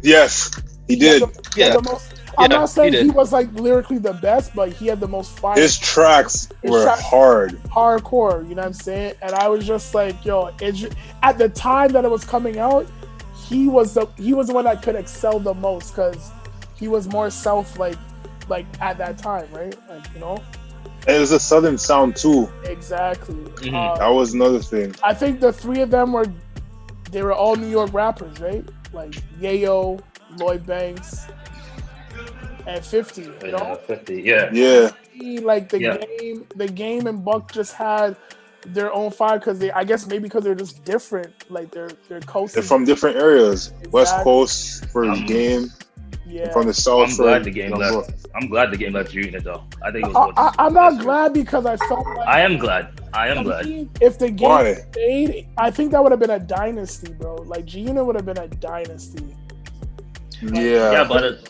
Yes, he did. I'm not saying he was like lyrically the best, but he had the most fire. His tracks were hardcore. You know what I'm saying? And I was just like, yo, at the time that it was coming out, he was the one that could excel the most because he was more like at that time, right? Like, you know? And it was a southern sound too. Exactly. Mm-hmm. That was another thing. I think the three of them were all New York rappers, right? Like Yayo, Lloyd Banks, and 50. You know? 50, yeah. Yeah. Like the game and Buck just had their own fire because because they're just different. Like they're coasting. They're from different areas. Exactly. West Coast for his game. Yeah. From the South. I'm glad the game left. I'm glad the game left Unit though. I think it was. I'm not glad because I felt like. I am glad. If the game stayed, I think that would have been a dynasty, bro. Like G Unit would have been a dynasty. Yeah, but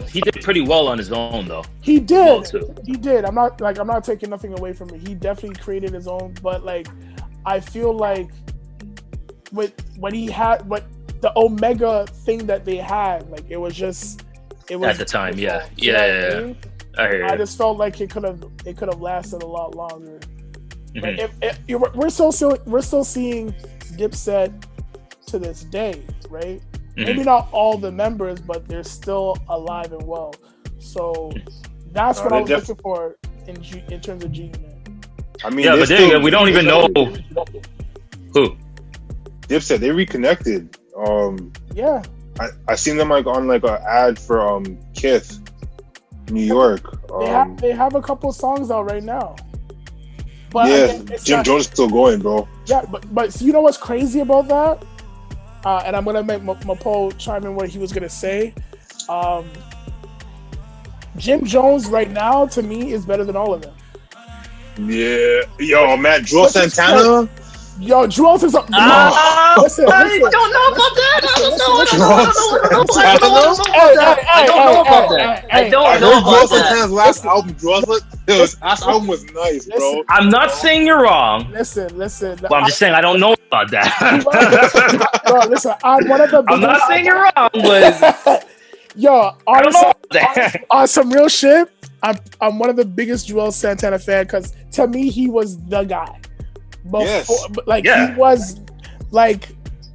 he did pretty well on his own though. He did. He did. I'm not taking nothing away from it. He definitely created his own. But like, I feel like when he had the Omega thing that they had, like it was at the time, yeah. I hear you. I just felt like it could have lasted a lot longer. Mm-hmm. Like we're still seeing Dipset to this day, right? Mm-hmm. Maybe not all the members, but they're still alive and well. So that's what I was looking for in terms of G Unit. I mean, but then we don't even know who. Dipset, they reconnected. Yeah. I seen them like on like an ad for Kith, New York. They have a couple songs out right now. But Jim Jones is still going, bro. Yeah, but you know what's crazy about that? And I'm gonna make Mapo chime in what he was gonna say. Jim Jones right now to me is better than all of them. Yeah, yo, Matt, Joel Santana. Yo, Jules is up. Listen, I don't know about that. I don't know about that. Santana's last album, his last album was nice, bro. I'm not saying you're wrong. Listen. But I'm just saying I don't know about that. Bro, listen, I'm one of the. I'm not saying you're wrong, but yo, on some real shit, I'm one of the biggest Joel Santana fan because to me he was the guy. He was like,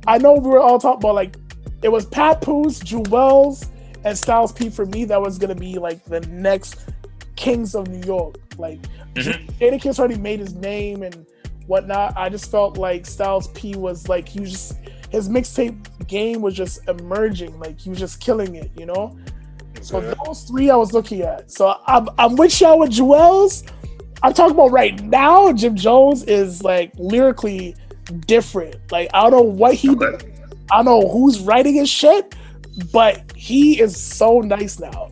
I know we were all talking about like it was Papoose, Jewels, and Styles P for me that was gonna be like the next kings of New York. Like Jadakiss already made his name and whatnot. I just felt like Styles P was like his mixtape game was just emerging, like he was just killing it, you know. So those three I was looking at. So I'm with y'all with Jewels. I'm talking about right now. Jim Jones is like lyrically different. Like I don't know what he did. I don't know who's writing his shit, but he is so nice now.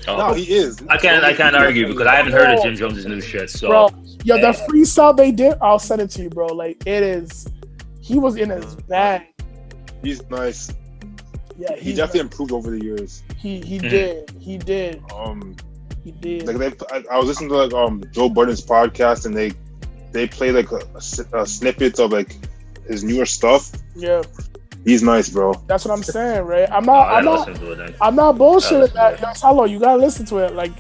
No, he is. I can't argue because I haven't heard of Jim Jones' new shit. So, bro, yo, the freestyle they did, I'll send it to you, bro. Like it is, he was in his bag. He's nice. Yeah, he definitely improved over the years. He did. He did. He did. Like I was listening to like Joe Budden's podcast, and they play like a snippets of like his newer stuff. Yeah. He's nice, bro. That's what I'm saying, right? I'm not bullshitting that. Yo, Salo, you gotta listen to it. Like,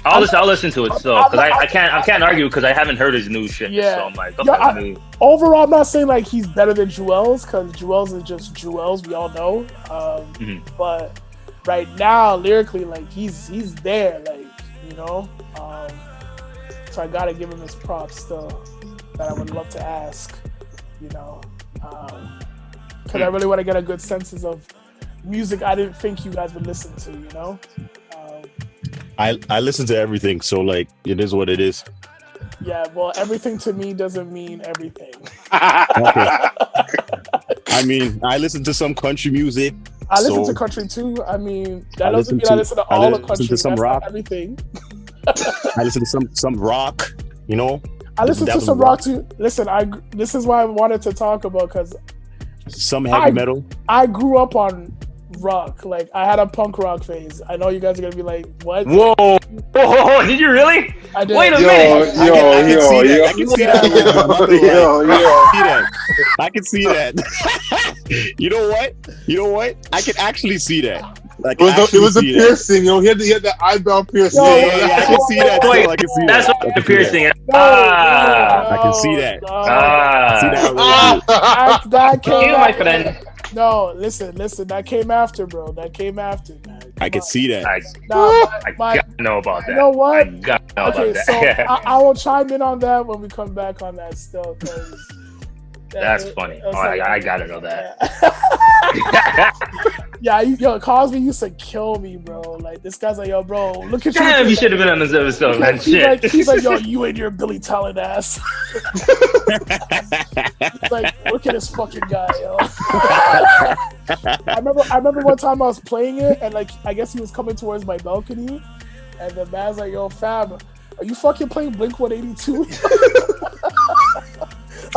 I'll listen to it still because I can't argue because I haven't heard his new shit. Yeah. So I'm like, overall, I'm not saying like he's better than Jewels because Jewels is just Jewels. We all know. But right now, lyrically, like he's there, like you know. So I gotta give him his props still. That I would love to ask, you know. Because I really want to get a good sense of music I didn't think you guys would listen to, you know? I listen to everything, so like it is what it is. Yeah, well, everything to me doesn't mean everything. Okay. I mean, I listen to some country music. I listen to country too. I mean, that doesn't mean I listen to all the country. To some rock. Everything. I listen to some rock, you know? I listen to some rock too. Listen, this is why I wanted to talk about because some heavy metal. I grew up on rock. Like I had a punk rock phase. I know you guys are gonna be like, "What? Whoa! Did you really? I did. Wait a minute! I can see that. I can see that. You know what? I can actually see that. Like it was a piercing, yo. He had the eyebrow piercing. Yeah, I can see that. I can see that's that. what the piercing is. I can see that. That came my friend. No, listen. That came after, bro. That came after, man. I can see that. I gotta know about that. You know what? I gotta know about that. So I will chime in on that when we come back on that still. That's funny. I gotta know that. Yeah, yo, Cosby used to kill me, bro. Like this guy's like, yo, bro, look at you. Damn, you should have been on this episode, man. He's like, yo, you and your Billy Talent ass. He's like, look at this fucking guy, yo. I remember one time I was playing it, and like, I guess he was coming towards my balcony, and the man's like, yo, fam, are you fucking playing Blink-182?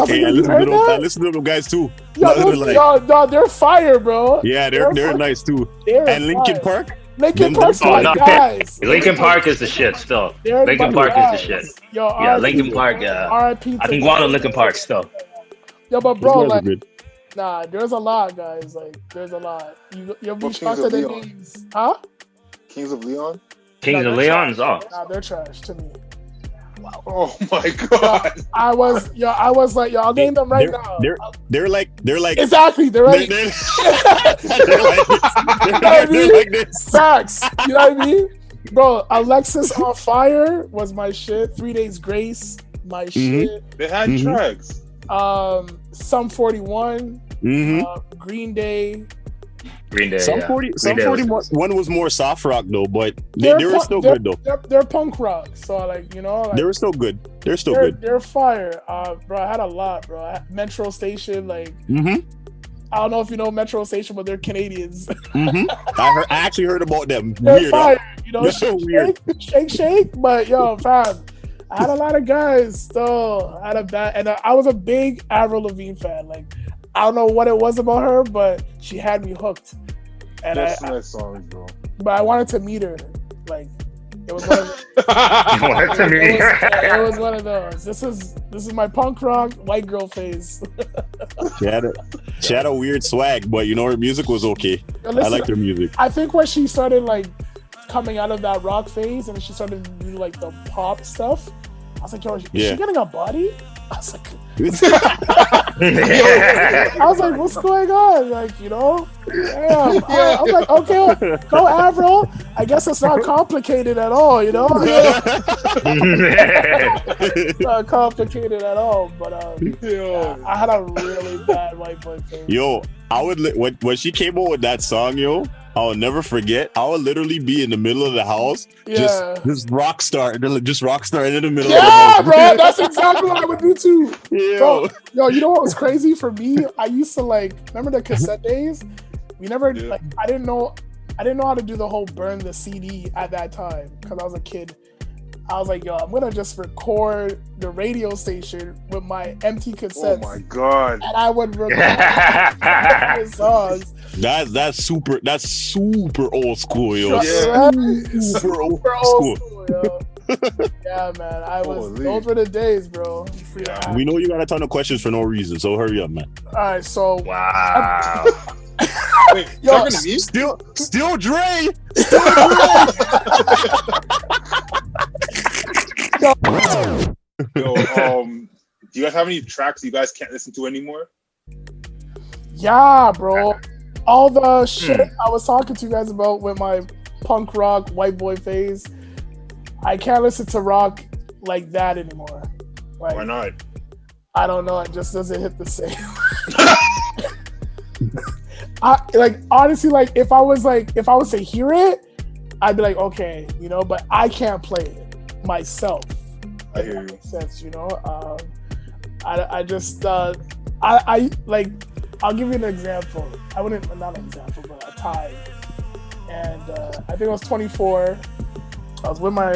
Hey, I listen to them guys too. Yo, they're fire, bro. Yeah, they're nice too. And Linkin Park. Linkin Park's my guys. Linkin Park is the shit still. Linkin Park is the shit. Yo, yeah, Linkin Park. R.I.P. I can go on Linkin Park still. Yo, but bro, like, nah, there's a lot, guys. Like, there's a lot. You'll be shocked at the names, huh? Kings of Leon. Kings of Leon's off. Nah, they're trash to me. Wow. Oh my god. I was like, I'll name them right now. They're like exactly. They're like they're like this. Facts. You know what I mean? Bro, Alexis on Fire was my shit. 3 Days Grace, my shit. They had tracks. Sum 41, Green Day. Some 41 was more soft rock though, but they were still good though. They're punk rock, so like, you know, like, they were still good. They're still good. They're fire. Bro, I had a lot, bro. Metro Station, like, I don't know if you know Metro Station, but they're Canadians. I actually heard about them. They're weird, fire. You know, weird. Shake, but yo, fam, I had a lot of guys still. I had a bad, and I was a big Avril Lavigne fan. Like, I don't know what it was about her, but she had me hooked. And that's nice songs, bro. But I wanted to meet her. Like, it was one of those. It was one of those. This is my punk rock white girl phase. She had a weird swag, but you know, her music was okay. Listen, I liked her music. I think when she started like coming out of that rock phase and she started to do like the pop stuff, I was like, yo, is she getting a body? I was like, what's going on? Like, you know, damn. I'm like, okay, no, Avril. I guess it's not complicated at all, you know. It's not complicated at all. But I had a really bad white boy phase. Yo, I would when she came out with that song, yo. I'll never forget. I would literally be in the middle of the house, just rock star in the middle. Yeah, bro, that's exactly what I would do too. Yeah, bro, yo, you know what was crazy for me? I used to remember the cassette days. We never I didn't know how to do the whole burn the CD at that time because I was a kid. I was like, yo, I'm gonna just record the radio station with my empty cassettes. Oh my god! And I would record songs. That's super old school, yo. Super old school. Yo. Yeah, man. Those were the days, bro. We know you got a ton of questions for no reason, so hurry up, man. All right, so wow. Wait, talking to me? Still Dre. Yo, do you guys have any tracks you guys can't listen to anymore? Yeah, bro. All the shit I was talking to you guys about with my punk rock white boy phase, I can't listen to rock like that anymore. Like, why not? I don't know. It just doesn't hit the same. Honestly, if I was to hear it, I'd be like, okay, you know, but I can't play it myself. I hear you. Makes sense, you know. I'll give you an example. Not an example, but a time. And I think I was 24. I was with my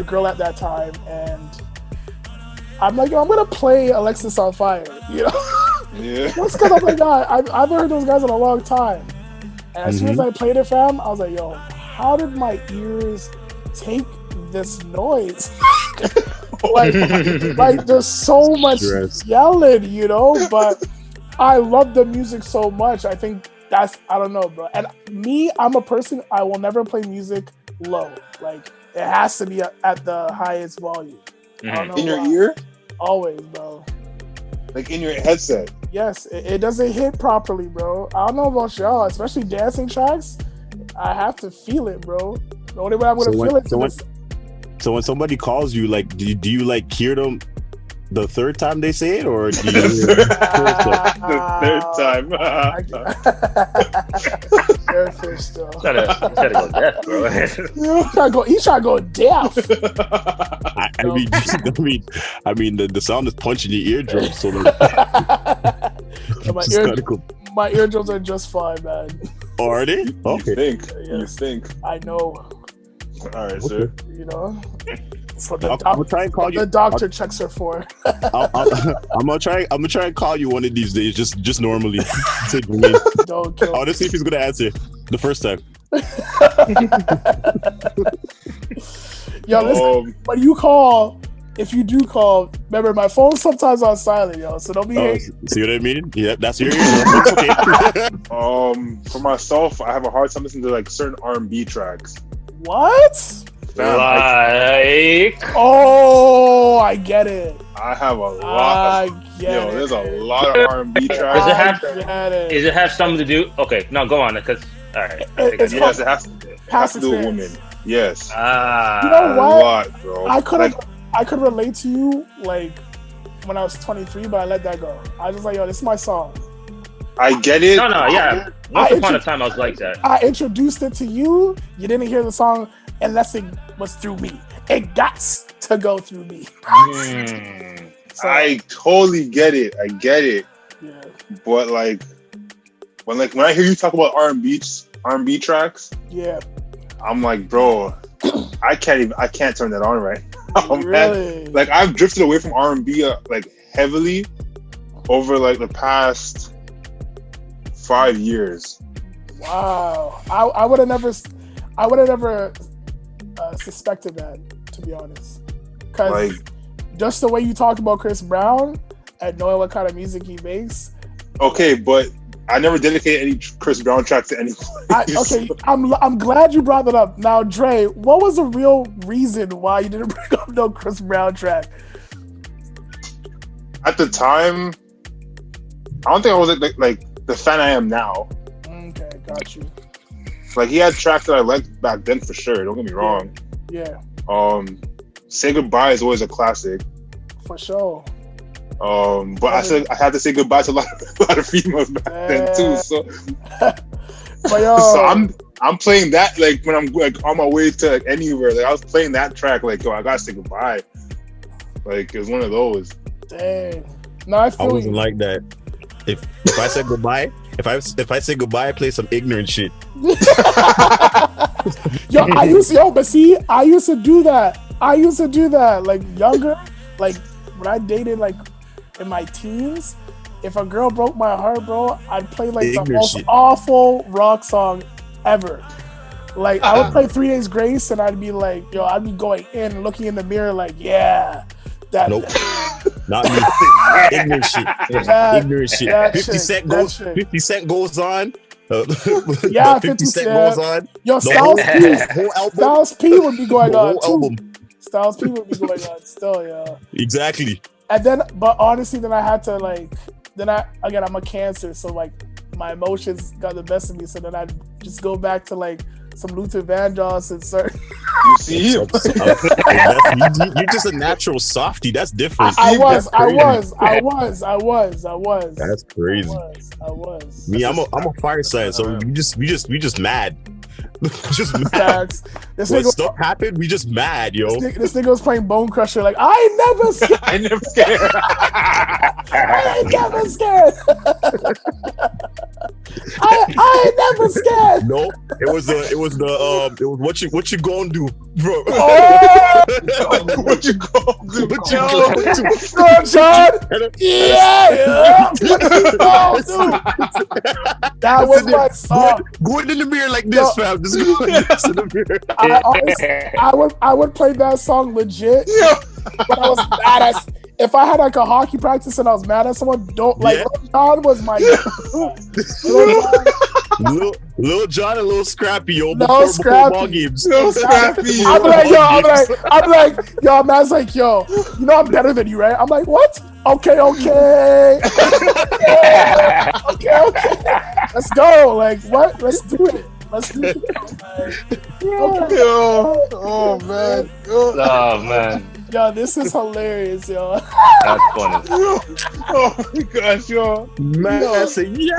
girl at that time, and I'm like, yo, I'm gonna play Alexis on Fire, you know. Yeah. Just because I'm like, God, I haven't heard those guys in a long time. And as soon as I played it, fam, I was like, yo, how did my ears take this noise? like there's so much yelling, you know, but I love the music so much. I think I don't know, bro. And me, I'm a person, I will never play music low. Like, it has to be at the highest volume. I don't know in your why. ear? Always, bro. Like in your headset? Yes, it doesn't hit properly, bro. I don't know about y'all, especially dancing tracks. I have to feel it, bro. The only way I'm going to feel it is... So when somebody calls you, like, do you like hear them the third time they say it, or do you hear the third time? Try to go deaf, bro. He try to go deaf. I mean, the sound is punching your eardrum, so my eardrums are just fine, man. Oh, are they? Okay. You think? I know. All right, sir. You know, I'm gonna try and call you. The doctor checks her for. I'm gonna try and call you one of these days, just normally. Don't kill I want to see if he's gonna answer the first time. Yo, listen, when you call, if you do call, remember my phone's sometimes on silent, yo. So don't be hating. See what I mean? Yeah, that's your. Okay. For myself, I have a hard time listening to like certain R&B tracks. What? Like, I get it. I have a lot. There's a lot of R&B tracks. Does it have something to do? Okay, no, go on. Because all right, yes, it has to do with women. Yes. You know what? A lot, bro. I could relate to you like when I was 23, but I let that go. I was just like, yo, this is my song. I get it. No, yeah. Once upon a time, I was like that. I introduced it to you. You didn't hear the song unless it was through me. It got to go through me. So, I totally get it. I get it. Yeah. But when I hear you talk about R&B tracks, yeah, I'm like, bro, I can't turn that on right now, really? Man. Like, I've drifted away from R&B like heavily over like the past 5 years. Wow, I would have never suspected that, to be honest, because just the way you talk about Chris Brown and knowing what kind of music he makes. Okay, but I never dedicated any Chris Brown track to anyone. I'm glad you brought that up. Now, Dre, what was the real reason why you didn't bring up no Chris Brown track? At the time, I don't think I was like the fan I am now. Okay, got you. Like he had tracks that I liked back then for sure. Don't get me wrong. Yeah. Say Goodbye is always a classic. For sure. But I had to say goodbye to a lot of females back then too. So, but yo, so I'm playing that like when I'm like on my way to like anywhere. Like I was playing that track like yo, I gotta say goodbye. Like it was one of those. Dang. No, I wasn't like that. If I said goodbye, if I say goodbye, I play some ignorant shit. I used to do that. Like younger, like when I dated like in my teens, if a girl broke my heart, bro, I'd play like the most awful rock song ever. Like I would play 3 Days Grace and I'd be like, yo, I'd be going in looking in the mirror like, yeah. Nope. Not me. Ignorant shit. Ignorant shit. 50 Cent goes on. 50 Cent goes on. Yo, Styles P would be going on too. Styles P would be going on still, yeah. Exactly. And then, but honestly, then I had to I'm a Cancer, so like my emotions got the best of me. So then I'd just go back to like some Luther Vandross and certain. You see him? You're just a natural softie. That's different. I was. That's crazy. I was. Me, I'm a fire sign, so we just mad. Just mad. When stuff happened, we just mad, yo. This nigga was playing Bone Crusher like, I ain't never scared. I ain't never scared. I ain't never scared. I ain't never scared. No, it was what you gonna do, bro? Oh! What you gonna do? What you gonna do? Go, John. Yeah. Oh, dude. That was my song. Going in the mirror like this, fam. Just go in the mirror. I would play that song legit. Yeah. But I was mad at. If I had like a hockey practice and I was mad at someone, Lil Jon was my Lil Jon and Lil Scrappy, yo. Before ball games. Lil Scrappy. I'm like, yo, man's like, yo, you know I'm better than you, right? I'm like, what? Okay. Okay. Let's go. Like, what? Let's do it. Okay. Yo. Oh man. Oh man. Yo, this is hilarious, yo. That's funny. Oh my gosh, yo. Man, honestly,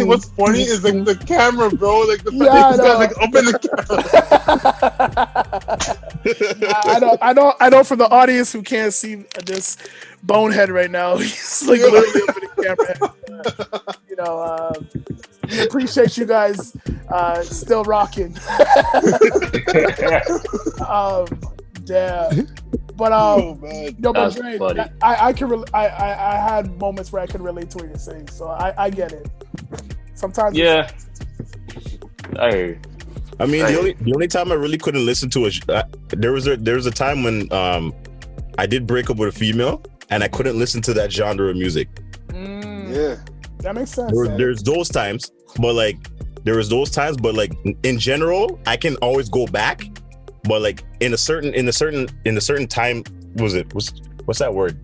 what's funny is like the camera, bro. Like the fact that like up in the camera. I know. For the audience who can't see this bonehead right now, he's like literally up in the camera. You know, we appreciate you guys still rocking. Damn. But but Dre, I had moments where I could relate to what you're saying, so I get it. Sometimes, yeah. I mean, the only time I really couldn't listen to it, there was a time when I did break up with a female and I couldn't listen to that genre of music. Yeah, that makes sense. There's those times, but like in general, I can always go back. But like in a certain time, what's that word?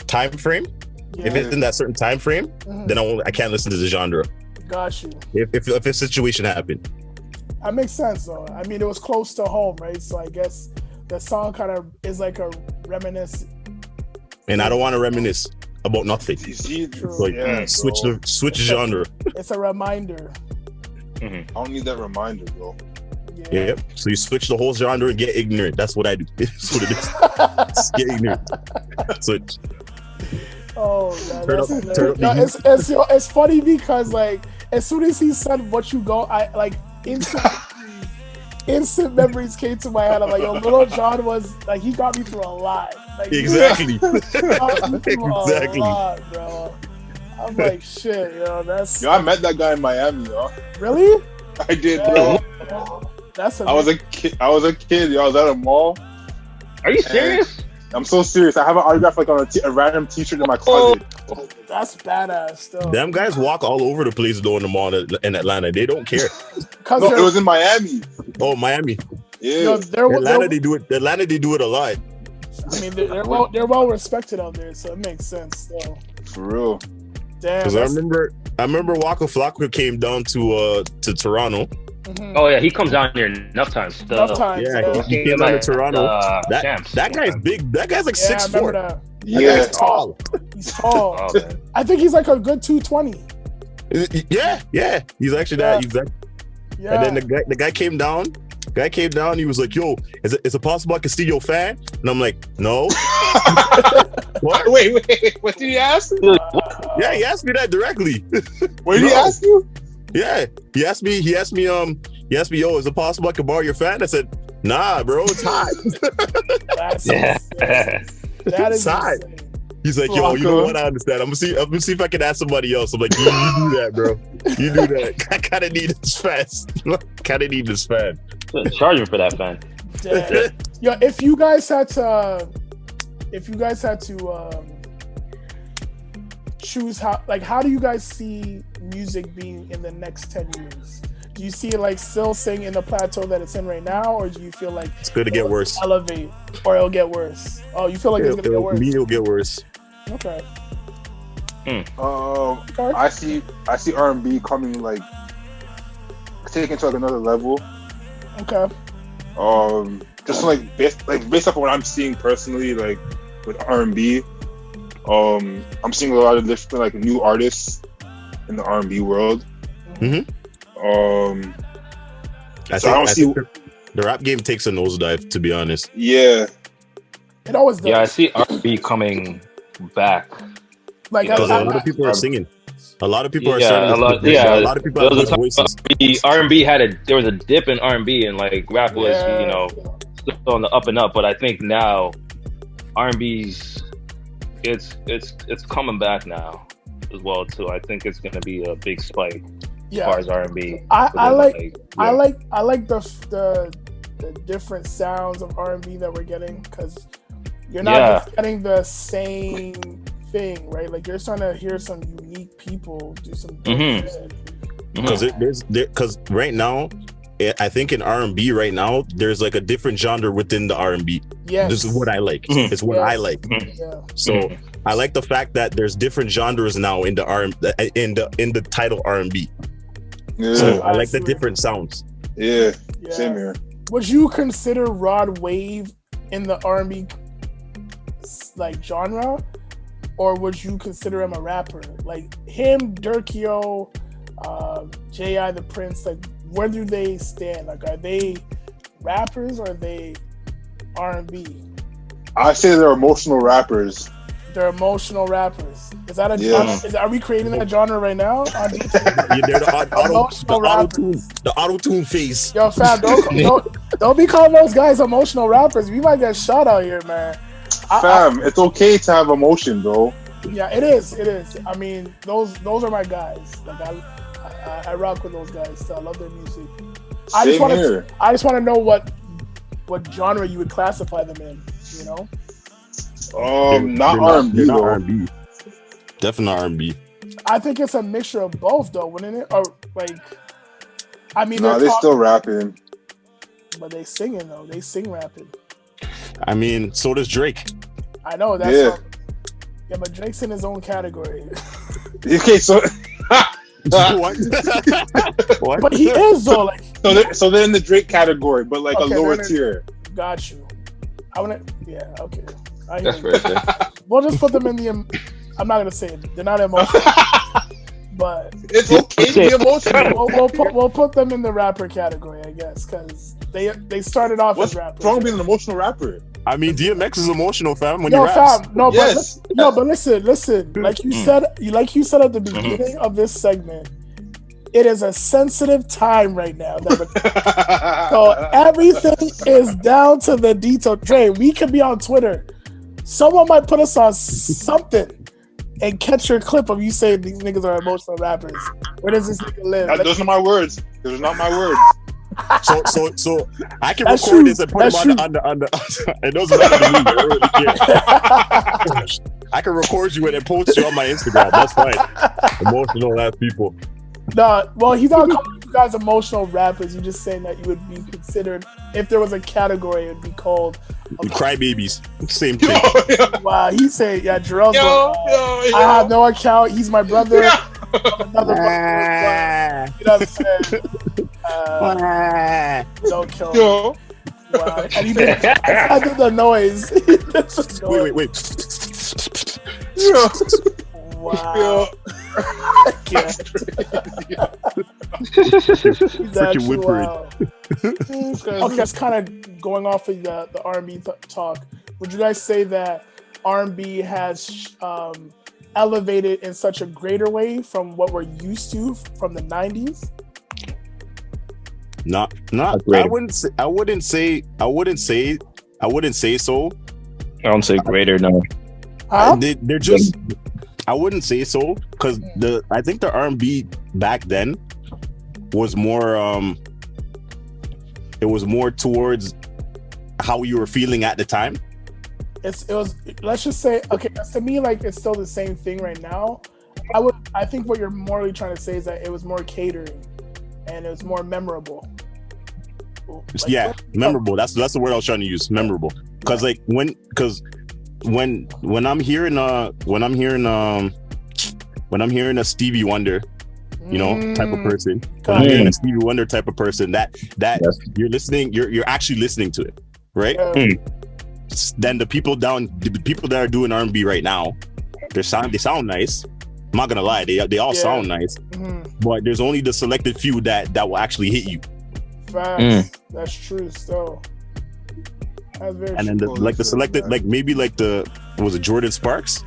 Time frame. Yeah. If it's in that certain time frame, then I can't listen to the genre. Got you. If a situation happened. That makes sense though. I mean, it was close to home, right? So I guess the song kind of is like a reminisce. And I don't want to reminisce about nothing. You see, like switch genre. It's a reminder. I don't need that reminder, bro. Yeah. Yep. So you switch the whole genre and get ignorant. That's what I do. That's what it is. Just get ignorant. Switch. Oh man, it's funny because like as soon as he said what you go, I like instant memories came to my head. I'm like, yo, Lil Jon was like, he got me through a lot. Like, exactly. Exactly, lot, bro. I'm like, shit, yo, that's. Yo, I met that guy in Miami, yo. Really? I did, bro. That's I was a kid. Yo. I was at a mall. Are you serious? I'm so serious. I have an autograph like on a random T-shirt in my closet. Oh, that's badass. Still, them guys walk all over the place though in the mall in Atlanta. They don't care. No, it was in Miami. Oh, Miami. Yeah. Atlanta, they do it. Atlanta, they do it a lot. I mean, they're well respected out there, so it makes sense. So. For real. Damn. Because I remember Waka Flocka came down to Toronto. Mm-hmm. Oh yeah, he comes down here enough times. Yeah, he came down to Toronto. That guy's big. That guy's like 6'4". Yeah, he's tall. He's tall. Oh, I think he's like a good 220. Yeah. He's actually that. Yeah. And then the guy came down. He was like, "Yo, is it possible I can steal your fan?" And I'm like, "No." What? Wait. What did he ask? Yeah, he asked me that directly. What did he ask you? Yeah, he asked me. Yo, is it possible I can borrow your fan? I said, "Nah, bro, it's hot." That is hot. He's like, "Yo, you know what? I understand. I'm gonna see if I can ask somebody else." I'm like, "You do that, bro. You do that. I kind of need this fan. Charge him for that fan. Yo, if you guys had to choose how do you guys see music being in the next 10 years? Do you see it like still staying in the plateau that it's in right now, or do you feel like it's going to get worse? Elevate, or it'll get worse? Oh, you feel like it's going to get worse? It'll get worse. Okay. I see R&B coming like taking to like another level. Okay. Just like based off of what I'm seeing personally, like with R&B, I'm seeing a lot of different like new artists in the R&B world. Mm-hmm. I think the rap game takes a nosedive, to be honest. Yeah, it always does. Yeah, I see R&B coming back. Like because a lot of people are singing. A lot of people are starting. A lot of people have good voices. R&B there was a dip in R&B, and like rap was, still on the up and up. But I think now R&B's it's coming back now as well too. I think it's going to be a big spike as far as R&B. I like the different sounds of R&B that we're getting, because you're not just getting the same thing, right? Like you're starting to hear some unique people do some because right now I think in R&B right now there's like a different genre within the R&B. Yes, this is what I like. It's what I like. So I like the fact that there's different genres now in the in the title R&B. So I like the different sounds. Yeah, same here. Would you consider Rod Wave in the R&B like genre? Or would you consider him a rapper? Like him, Durkio, J.I. the Prince, like where do they stand? Like are they rappers or are they R&B? I say they're emotional rappers. They're emotional rappers. Is that a genre? Are we creating that genre right now? They're the auto-tune phase. Yo, fam, don't be calling those guys emotional rappers. We might get shot out here, man. Fam, it's okay to have emotion, bro. Yeah, it is. I mean, those are my guys. Like I rock with those guys. So I love their music. I just want to know what genre you would classify them in. You know? Not R&B. Not R&B. Definitely not R&B. I think it's a mixture of both, though, wouldn't it? Or like, I mean, they're still rapping, but they singing though. They sing rapping. I mean, so does Drake. I know that's but Drake's in his own category. Okay, so what? But he is though. Like, so they're in the Drake category, but like a lower tier. Got you. I want to. Yeah. Okay. That's very good. We'll just put them in the. I'm not gonna say it. They're not emotional. But it's okay to be emotional. We'll put them in the rapper category, I guess, because they started off as rappers. What's wrong being an emotional rapper? I mean, DMX is emotional, fam. When he raps. Fam, but listen. Like you said at the beginning of this segment, it is a sensitive time right now. So everything is down to the detail. Dre, we could be on Twitter. Someone might put us on something and catch your clip of you saying these niggas are emotional rappers. Where does this nigga live? Those are my words. Those are not my words. So I can record this and put them on the and those are not the I can record you and post you on my Instagram. That's fine. Emotional ass people. No, well, he's not calling you guys emotional rappers. You're just saying that you would be considered, if there was a category, it would be called Crybabies, same thing. Wow, he said, yeah, Jarrell's I have no account. He's my brother. Another brother. You know what I'm saying? Don't kill me. Wow. And he did the noise. Wait. Wow. Freaking whimpering. Okay, that's kind of going off of the R&B talk. Would you guys say that R&B has elevated in such a greater way from what we're used to from the 90s? Not. I wouldn't say so. I don't say greater, no. Huh? They're just. I wouldn't say so because I think the R&B back then was more. It was more towards how you were feeling at the time. It was. Let's just say, okay. To me, like it's still the same thing right now. I think what you're morally trying to say is that it was more catering, and it was more memorable. Like, memorable. That's the word I was trying to use. Memorable. Because when I'm hearing a Stevie Wonder, type of person, I'm hearing a Stevie Wonder type of person that you're listening, you're actually listening to it, right? Then the people that are doing R&B right now, they sound nice. I'm not gonna lie, they all sound nice, but there's only the selected few that will actually hit you. Facts. That's true. Still. And then the selected, like maybe like was it Jordan Sparks?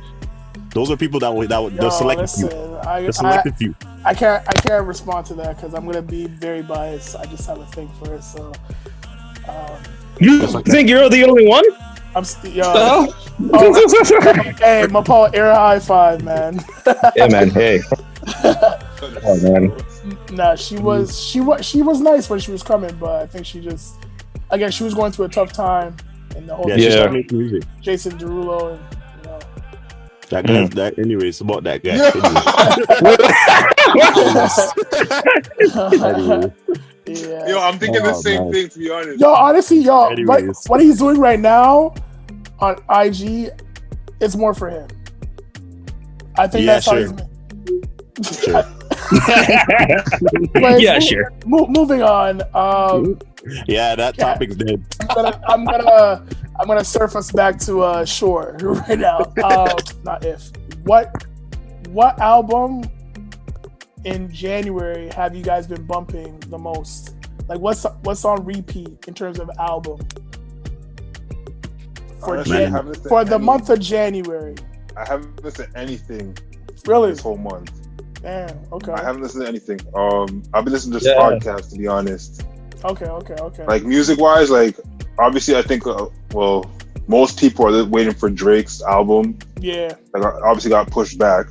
Those are people that the selected few. The selected few. I can't respond to that because I'm gonna be very biased. I just have a thing for it. So. You think you're the only one? I'm hey, my Paul, air high five, man. Yeah, man. Hey. Oh, man. Nah, she was nice when she was coming, but I think she was going through a tough time, and the whole she started making music. Jason Derulo, and that guy. That anyways, about that guy. Yeah. Yo, I'm thinking the same thing, to be honest. Yo, honestly, what he's doing right now on IG, it's more for him. I think that's how he's. Sure. Sure. Moving on. That topic's dead. I'm gonna surf us back to Shore right now. Not if. What album in January have you guys been bumping the most? Like what's on repeat in terms of album for the month of January? I haven't listened to anything really this whole month. Damn, okay. I haven't listened to anything. I've been listening to this podcast, to be honest. Okay. Like music wise, like obviously I think most people are waiting for Drake's album. Yeah. Like obviously got pushed back.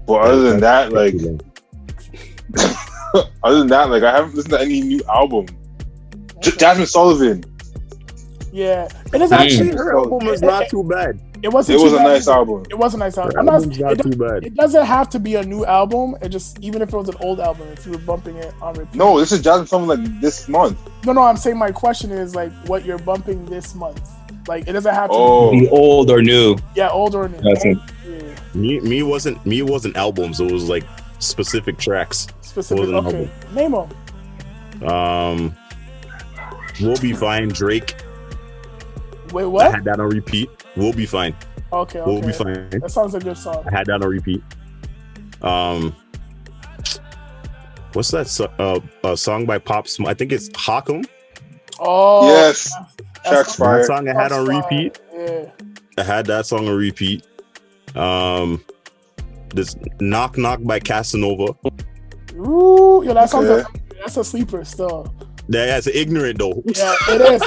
But other than that, like I haven't listened to any new album. Jasmine Sullivan. Yeah, it is actually her album is not too bad. It was a nice album. It was a nice album. Not too bad. It doesn't have to be a new album. It just, even if it was an old album, if you were bumping it on repeat. No, this is Jasmine Sullivan like this month. No, I'm saying my question is like what you're bumping this month. Like it doesn't have to be old or new. Yeah, old or new. Me wasn't albums. It was like specific tracks. Okay, name them. We'll Be Fine, Drake. Wait, what? I had that on repeat. We'll Be Fine. Okay. We'll Be Fine. That sounds like a good song. I had that on repeat. What's that song by Pop Smoke? I think it's Hakum. Oh yes, Tracks Fire. That song I had on repeat. Yeah. I had that song on repeat. This Knock Knock by Casanova. Ooh, yo, that sounds like that's a sleeper still. That's ignorant though. Yeah, it is.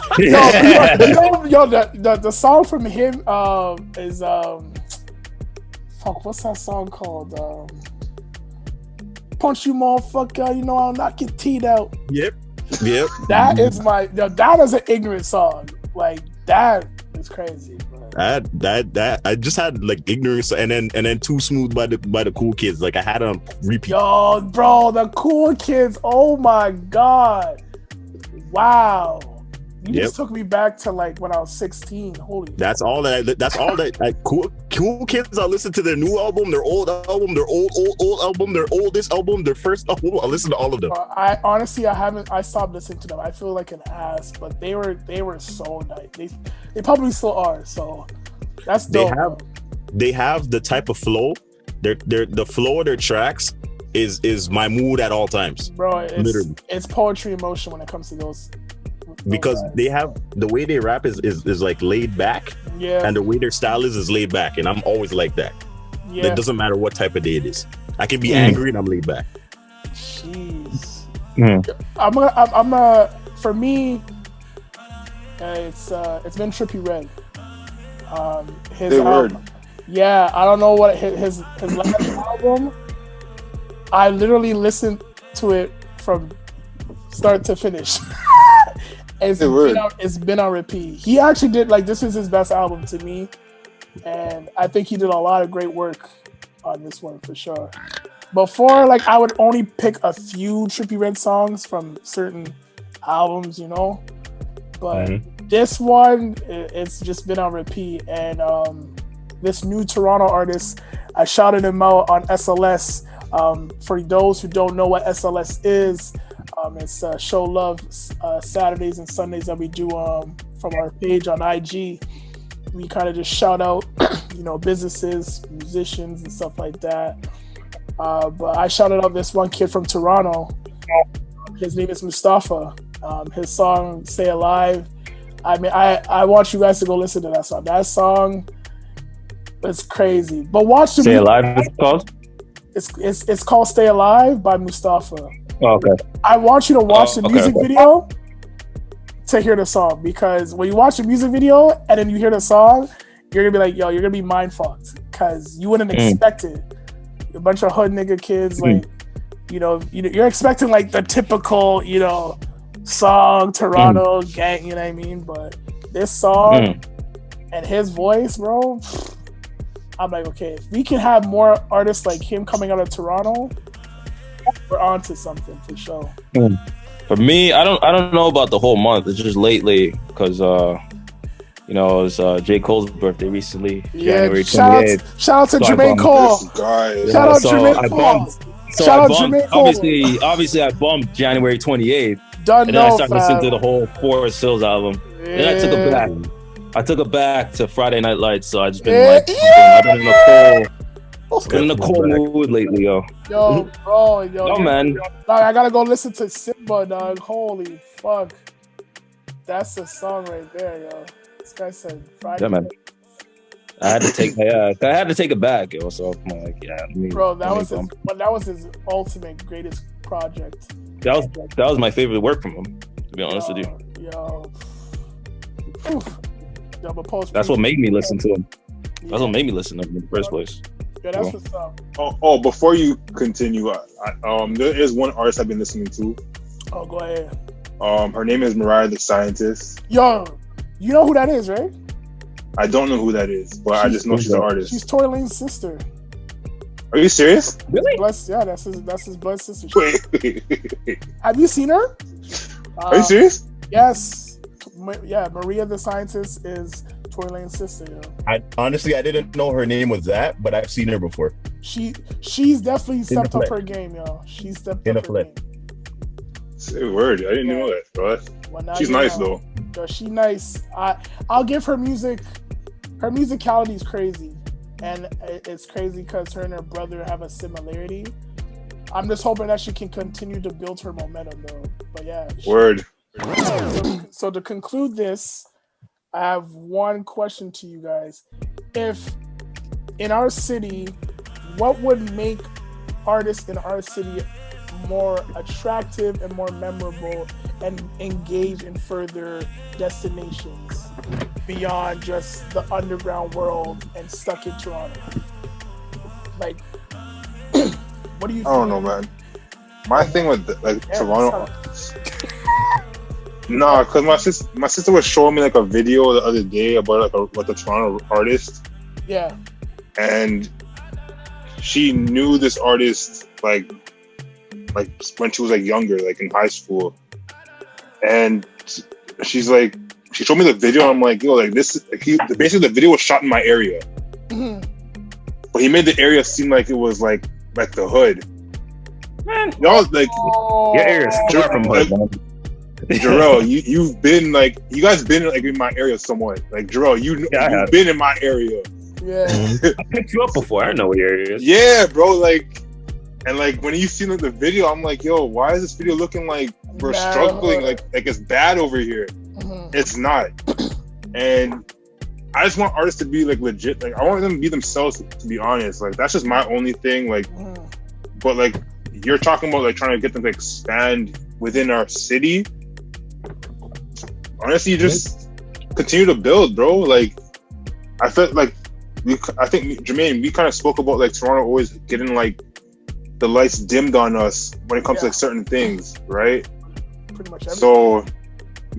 The song from him is what's that song called? Punch you, motherfucker! You know I'll knock your teeth out. Yep. That is that is an ignorant song. Like that is crazy. That I just had like ignorance and then Too Smooth by the Cool Kids. Like I had on repeat. Yo, bro, the Cool Kids. Oh my god. Wow. You just took me back to like when I was 16. Holy. That's all that. Like cool kids. I listen to their new album, their old album, their old album, their oldest album, their first album. I listen to all of them. I honestly, I stopped listening to them. I feel like an ass, but they were so nice. They probably still are. So that's dope. They have the type of flow. The flow of their tracks is my mood at all times. Bro, it's poetry in motion when it comes to those. Because they have the way they rap is like laid back, and the way their style is laid back, and I'm always like that. It doesn't matter what type of day it is. I can be angry and I'm laid back. Jeez. I'm gonna for me, it's been Trippie Redd. His album. Yeah, I don't know what his last album. I literally listened to it from start to finish. It's been on repeat. He actually did, like, this is his best album to me, and I think he did a lot of great work on this one for sure. Before, like, I would only pick a few Trippie Redd songs from certain albums, you know, but this one, it's just been on repeat. And this new Toronto artist, I shouted him out on SLS. For those who don't know what SLS is, it's Show Love Saturdays and Sundays that we do from our page on IG. We kind of just shout out, you know, businesses, musicians, and stuff like that. But I shouted out this one kid from Toronto. His name is Mustafa. His song "Stay Alive." I mean, I want you guys to go listen to that song. That song is crazy. But watch the "Stay Alive" is called. It's called "Stay Alive" by Mustafa. Oh, okay. I want you to watch the music video to hear the song, because when you watch the music video and then you hear the song, you're gonna be like, yo, you're gonna be mind fucked, because you wouldn't expect it. A bunch of hood nigga kids, like, you know, you're expecting like the typical, you know, song Toronto gang, you know what I mean? But this song and his voice, bro, I'm like, okay, if we can have more artists like him coming out of Toronto, we're on to something for sure. For me, I don't know about the whole month. It's just lately, because you know, it was J. Cole's birthday recently, January 28th. Shout out to Jermaine Cole. Shout out Jermaine Cole. Obviously, I bumped January 28th. And then I started listening to the whole Forest Hills album. Then I took it back. I took it back to Friday Night Lights, so I just been I've been in a cold mood lately, yo. Yo, bro, yo, man. Dog, I gotta go listen to Simba, dog. Holy fuck, that's the song right there, yo. This guy said Friday. Yeah, man. I had to take it back, yo. So I'm like, bro, that was his ultimate greatest project. That was my favorite work from him, to be honest with you. Yo, that's what made me listen to him. That's what made me listen to him in the first place. Yeah, that's what's up. Oh, before you continue, there is one artist I've been listening to. Oh, go ahead. Her name is Mariah the Scientist. Yo, you know who that is, right? I don't know who that is, but I just know she's an artist. She's Tory Lane's sister. Are you serious? Really? That's his blood sister. Wait. Have you seen her? Are you serious? Yes. Yeah, Maria the Scientist is Tory Lane's sister, yo. I didn't know her name was that, but I've seen her before. She's definitely stepped up her game, yo. She's stepped up her game. Say word, I didn't know that, bro. Well, she's nice though. Yo, she's nice. I'll give her music. Her musicality is crazy, and it's crazy because her and her brother have a similarity. I'm just hoping that she can continue to build her momentum, though. But yeah, word. So to conclude this, I have one question to you guys. If in our city, what would make artists in our city more attractive and more memorable and engage in further destinations beyond just the underground world and stuck in Toronto? Like, what do you think? I don't know, man. My thing with Toronto... Nah, because my sister was showing me like a video the other day about like a Toronto artist. Yeah. And she knew this artist like when she was like younger, like in high school. And she's like, she showed me the video. And I'm like, yo, like this, like basically the video was shot in my area, but he made the area seem like it was like the hood. Man, y'all like your area is far from hood, man. Jarrell, you've been like, you guys been like in my area somewhat. Like Jarrell, you've been in my area. Yeah, I picked you up before. I know what your area is. Yeah, bro. Like, and like when you see like the video, I'm like, yo, why is this video looking like we're struggling? Like it's bad over here. It's not. And I just want artists to be like legit. Like I want them to be themselves. To be honest, like that's just my only thing. Like, but like you're talking about like trying to get them to expand within our city. Honestly, you just continue to build, bro. Like I felt like I think Jermaine, we kind of spoke about like Toronto always getting like the lights dimmed on us when it comes to like certain things, right? Pretty much everything. So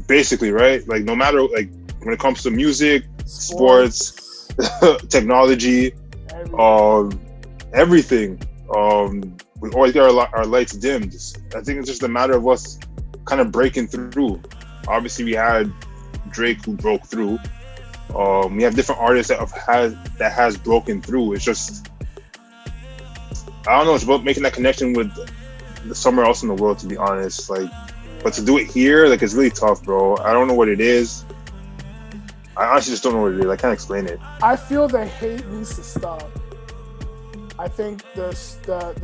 basically, right? Like no matter like when it comes to music, sports, technology, everything, we always get our lights dimmed. I think it's just a matter of us kind of breaking through. Obviously, we had Drake who broke through. We have different artists that has broken through. It's just, I don't know. It's about making that connection with somewhere else in the world, to be honest. Like, but to do it here, like, it's really tough, bro. I don't know what it is. I honestly just don't know what it is. I can't explain it. I feel the hate needs to stop. I think the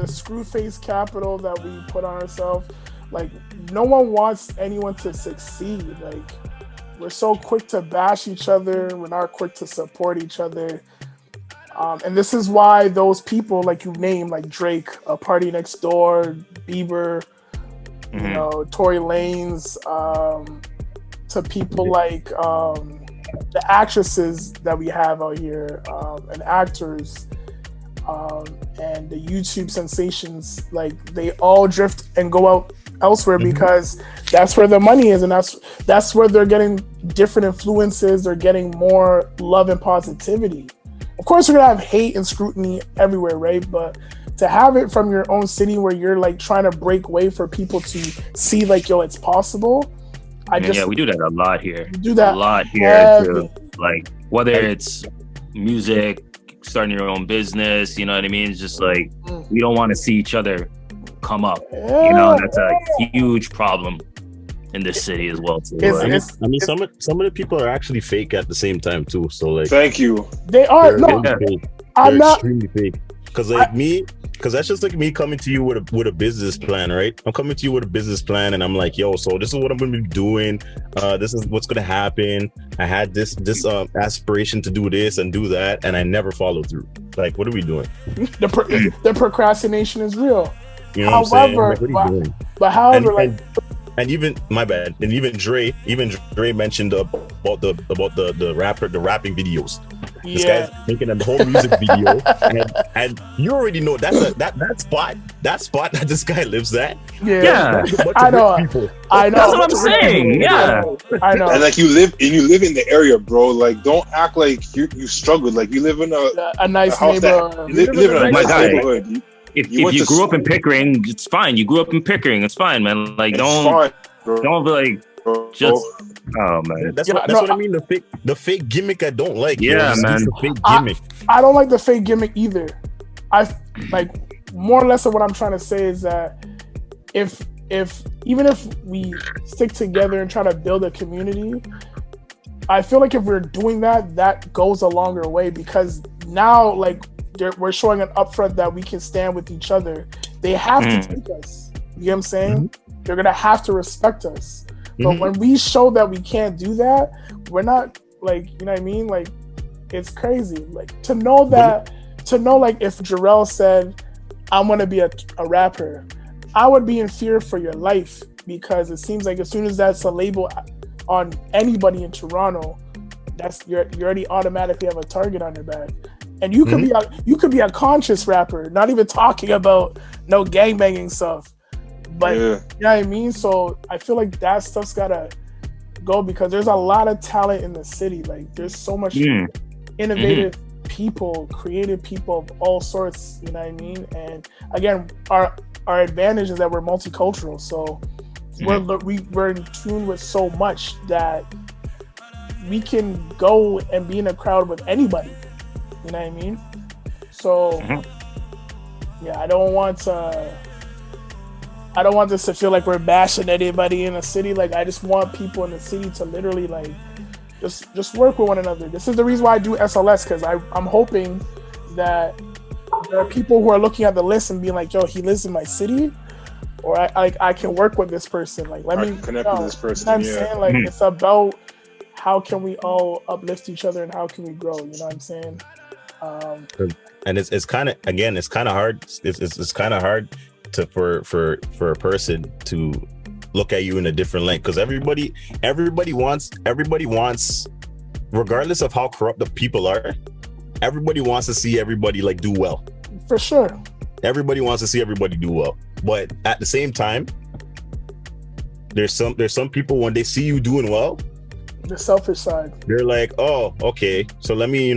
screw face capital that we put on ourselves, like, no one wants anyone to succeed. Like, we're so quick to bash each other. We're not quick to support each other. And this is why those people, like you name, like Drake, Party Next Door, Bieber, you know, Tory Lanez, to people like the actresses that we have out here, and actors, and the YouTube sensations, like they all drift and go out elsewhere because that's where the money is, and that's where they're getting different influences. They're getting more love and positivity. Of course, you're gonna have hate and scrutiny everywhere, right? But to have it from your own city where you're like trying to break way for people to see, like, yo, it's possible. Yeah, we do that a lot here. We do that a lot here too. Like whether it's music, starting your own business, you know what I mean? It's just like we don't want to see each other come up. You know, that's a huge problem in this city as well too. I mean, some of the people are actually fake at the same time too. So like, thank you. They are. They're extremely fake. Because that's just like me coming to you with a business plan, right? I'm coming to you with a business plan, and I'm like, yo, so this is what I'm going to be doing. This is what's going to happen. I had this aspiration to do this and do that, and I never followed through. Like, what are we doing? The procrastination is real. You know what I'm saying? Like, what are you doing? But however, and even my bad, and even Dre mentioned about the rapping videos. This guy's making a whole music video, and you already know that spot that this guy lives at. Yeah. I know. I know. That's what I'm saying. Yeah, I know. And like you live in the area, bro. Like, don't act like you struggle. Like, you live in a nice neighborhood. You live in a nice neighborhood. If you grew up in Pickering, it's fine. You grew up in Pickering, it's fine, man. Like, don't be like, bro. Just. Oh man, that's what I mean. The fake gimmick I don't like. Yeah, man. The fake gimmick. I don't like the fake gimmick either. I like, more or less of what I'm trying to say is that if even if we stick together and try to build a community, I feel like if we're doing that goes a longer way, because now, like, we're showing an upfront that we can stand with each other. They have to take us. You know what I'm saying? They're gonna have to respect us. But when we show that we can't do that, we're not, like, you know what I mean? Like, it's crazy. Like, to know, like, if Jarrell said, I'm going to be a rapper, I would be in fear for your life, because it seems like as soon as that's a label on anybody in Toronto, you already automatically have a target on your back. And you could be a conscious rapper, not even talking about no gangbanging stuff. But you know what I mean? So I feel like that stuff's gotta go, because there's a lot of talent in the city. Like, there's so much innovative people, creative people of all sorts, you know what I mean? And again, our advantage is that we're multicultural. So we're in tune with so much that we can go and be in a crowd with anybody. You know what I mean? So yeah, I don't want this to feel like we're bashing anybody in a city. Like, I just want people in the city to literally like just work with one another. This is the reason why I do SLS, because I'm hoping that there are people who are looking at the list and being like, yo, he lives in my city, or I can work with this person. Like, let me connect with this person. You know what I'm saying? Like, it's about how can we all uplift each other and how can we grow? You know what I'm saying? And it's kind of, again, it's kind of hard. It's kind of hard for a person to look at you in a different light, because everybody wants, regardless of how corrupt the people are, everybody wants to see everybody like do well. For sure. Everybody wants to see everybody do well, but at the same time, there's some people, when they see you doing well, the selfish side, they're like, oh, okay, so let me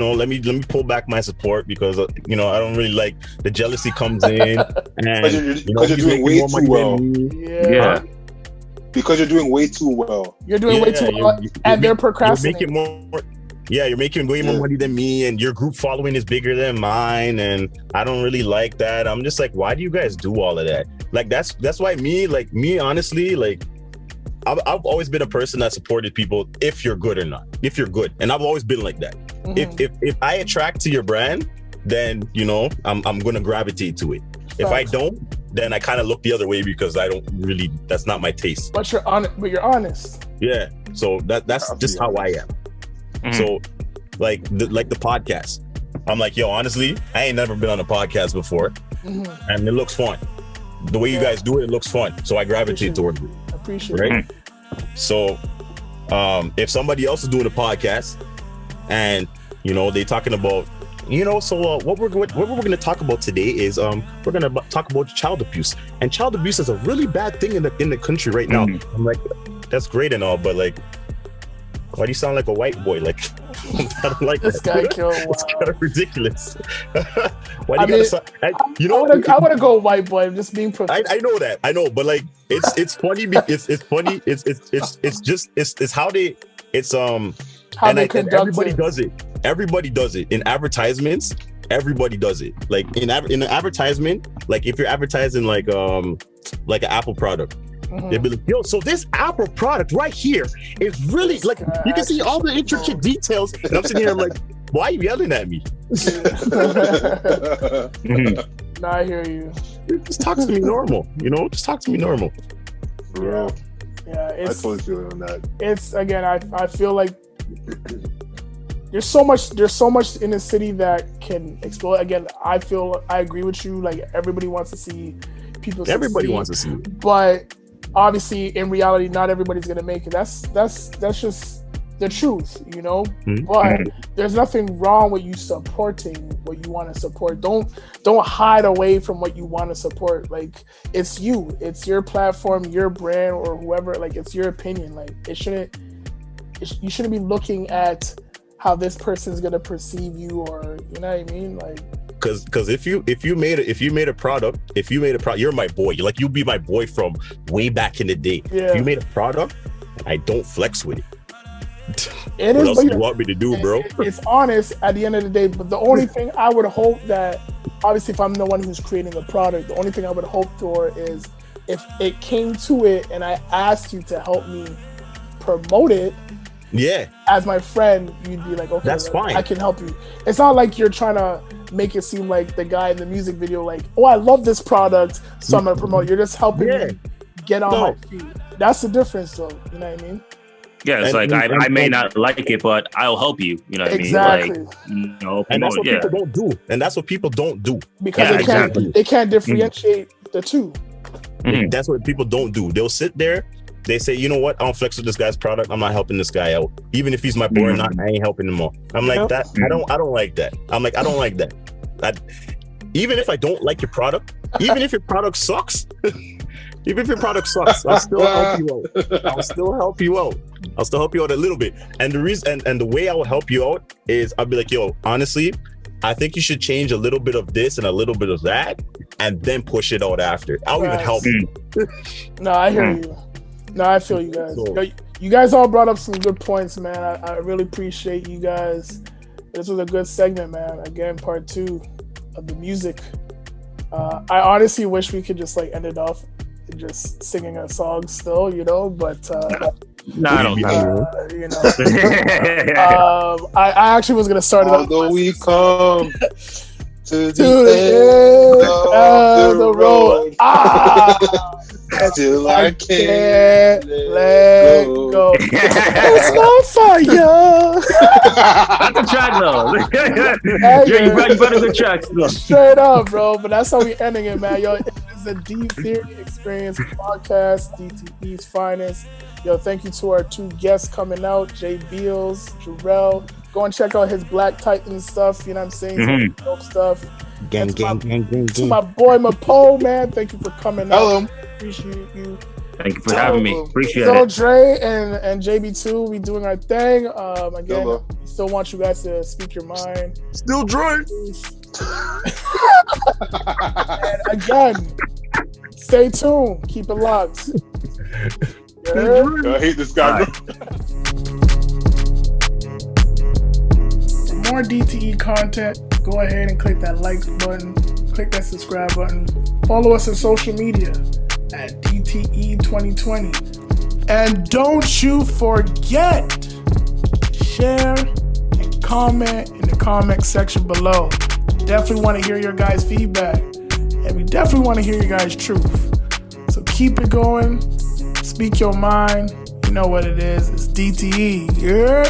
pull back my support, because I don't really like the jealousy comes in, and because you're doing way too well. Yeah. Because you're doing way too well. You're doing way too well, and they're procrastinating. You're making way more money than me, and your group following is bigger than mine, and I don't really like that. I'm just like, why do you guys do all of that? Like, that's why me honestly, like, I've always been a person that supported people if you're good or not. If you're good, and I've always been like that. If I attract to your brand, then I'm gonna gravitate to it. If I don't, then I kind of look the other way, because I don't really. That's not my taste. But you're honest. Yeah. So that's just how I am. So, like the podcast, I'm like, yo, honestly, I ain't never been on a podcast before, and it looks fun. The way you guys do it, it looks fun. So I gravitate towards it. Appreciate right? it. So, if somebody else is doing a podcast, and they talking about, what we're going to talk about today is we're going to talk about child abuse, and child abuse is a really bad thing in the country right now. I'm like, that's great and all, but like, why do you sound like a white boy? Like, I don't like this guy. It's kind of ridiculous. Why do I want to go white boy. I'm just being I know that. I know, but like, it's funny. It's funny. It's how they. It's how they conduct everybody does it. Everybody does it in advertisements. Everybody does it. Like in an advertisement. Like if you're advertising like an Apple product. They'll be like, yo, so this Apple product right here is really like, you can see all the intricate details. And I'm sitting here, I'm like, why are you yelling at me? No, I hear you. Just talk to me normal, just talk to me normal. Bro. Yeah, I totally feel on that. It's, again, I feel like there's so much in the city that can explode. Again, I agree with you. Like, everybody wants to see people succeed. Everybody wants to see it. But obviously, in reality, not everybody's gonna make it. That's just the truth, But there's nothing wrong with you supporting what you want to support. Don't hide away from what you want to support. Like, it's you, it's your platform, your brand, or whoever. Like, it's your opinion. Like, you shouldn't be looking at how this person's gonna perceive you, or you know what I mean, like. Because if you made a product, you're my boy. Like, you'll be my boy from way back in the day. Yeah. If you made a product, I don't flex with it. What else do you want me to do, bro? It's honest at the end of the day. But the only thing I would hope that, obviously, if I'm the one who's creating the product, the only thing I would hope for is if it came to it and I asked you to help me promote it. Yeah. As my friend, you'd be like, okay, that's fine. I can help you. It's not like you're trying to make it seem like the guy in the music video, like, oh, I love this product, so I'm gonna promote it. You're just helping me get on my feet. That's the difference, though. You know what I mean? Yeah, it's I may not like it, but I'll help you. You know what exactly. I mean? Like, and that's what people don't do. And that's what people don't do. Because they can't differentiate the two. That's what people don't do. They'll sit there. They say, you know what? I don't flex with this guy's product. I'm not helping this guy out. Even if he's my boy or not, I ain't helping him out. I'm like that. I don't like that. I'm like, I don't like that. Even if I don't like your product, even if your product sucks, I'll still help you out. I'll still help you out a little bit. And the reason and the way I will help you out is I'll be like, yo, honestly, I think you should change a little bit of this and a little bit of that, and then push it out after. I'll even help you. No, I hear you. No, I feel you guys. You guys all brought up some good points, man. I really appreciate you guys. This was a good segment, man. Again, part 2 of the music. I honestly wish we could just like end it off just singing a song still, you know, but no, I don't you know. I actually was gonna start it off. Although we come to the end of the road. Till I can't let go. It's not fire. That's a track though. You brought a good track though. Straight up, bro. But that's how we ending it, man. Yo, it is the Deep Theory Experience podcast, DTE's finest. Yo, thank you to our 2 guests coming out, Jay Beals, Jarrell. Go and check out his Black Titan stuff. You know what I'm saying? Dope stuff. Gang. To my boy Mapo, man. Thank you for coming out. Appreciate you. Thank you for having me. Appreciate so it. Dre and JB2, we doing our thing. Again, we still want you guys to speak your mind. Still Dre. And again, stay tuned. Keep it locked. I hate this guy. For more DTE content, go ahead and click that like button, click that subscribe button. Follow us on social media at DTE.20. And don't you forget, share and comment in the comment section below. Definitely want to hear your guys' feedback. And we definitely want to hear your guys' truth. So keep it going. Speak your mind. You know what it is. It's DTE. Yeah.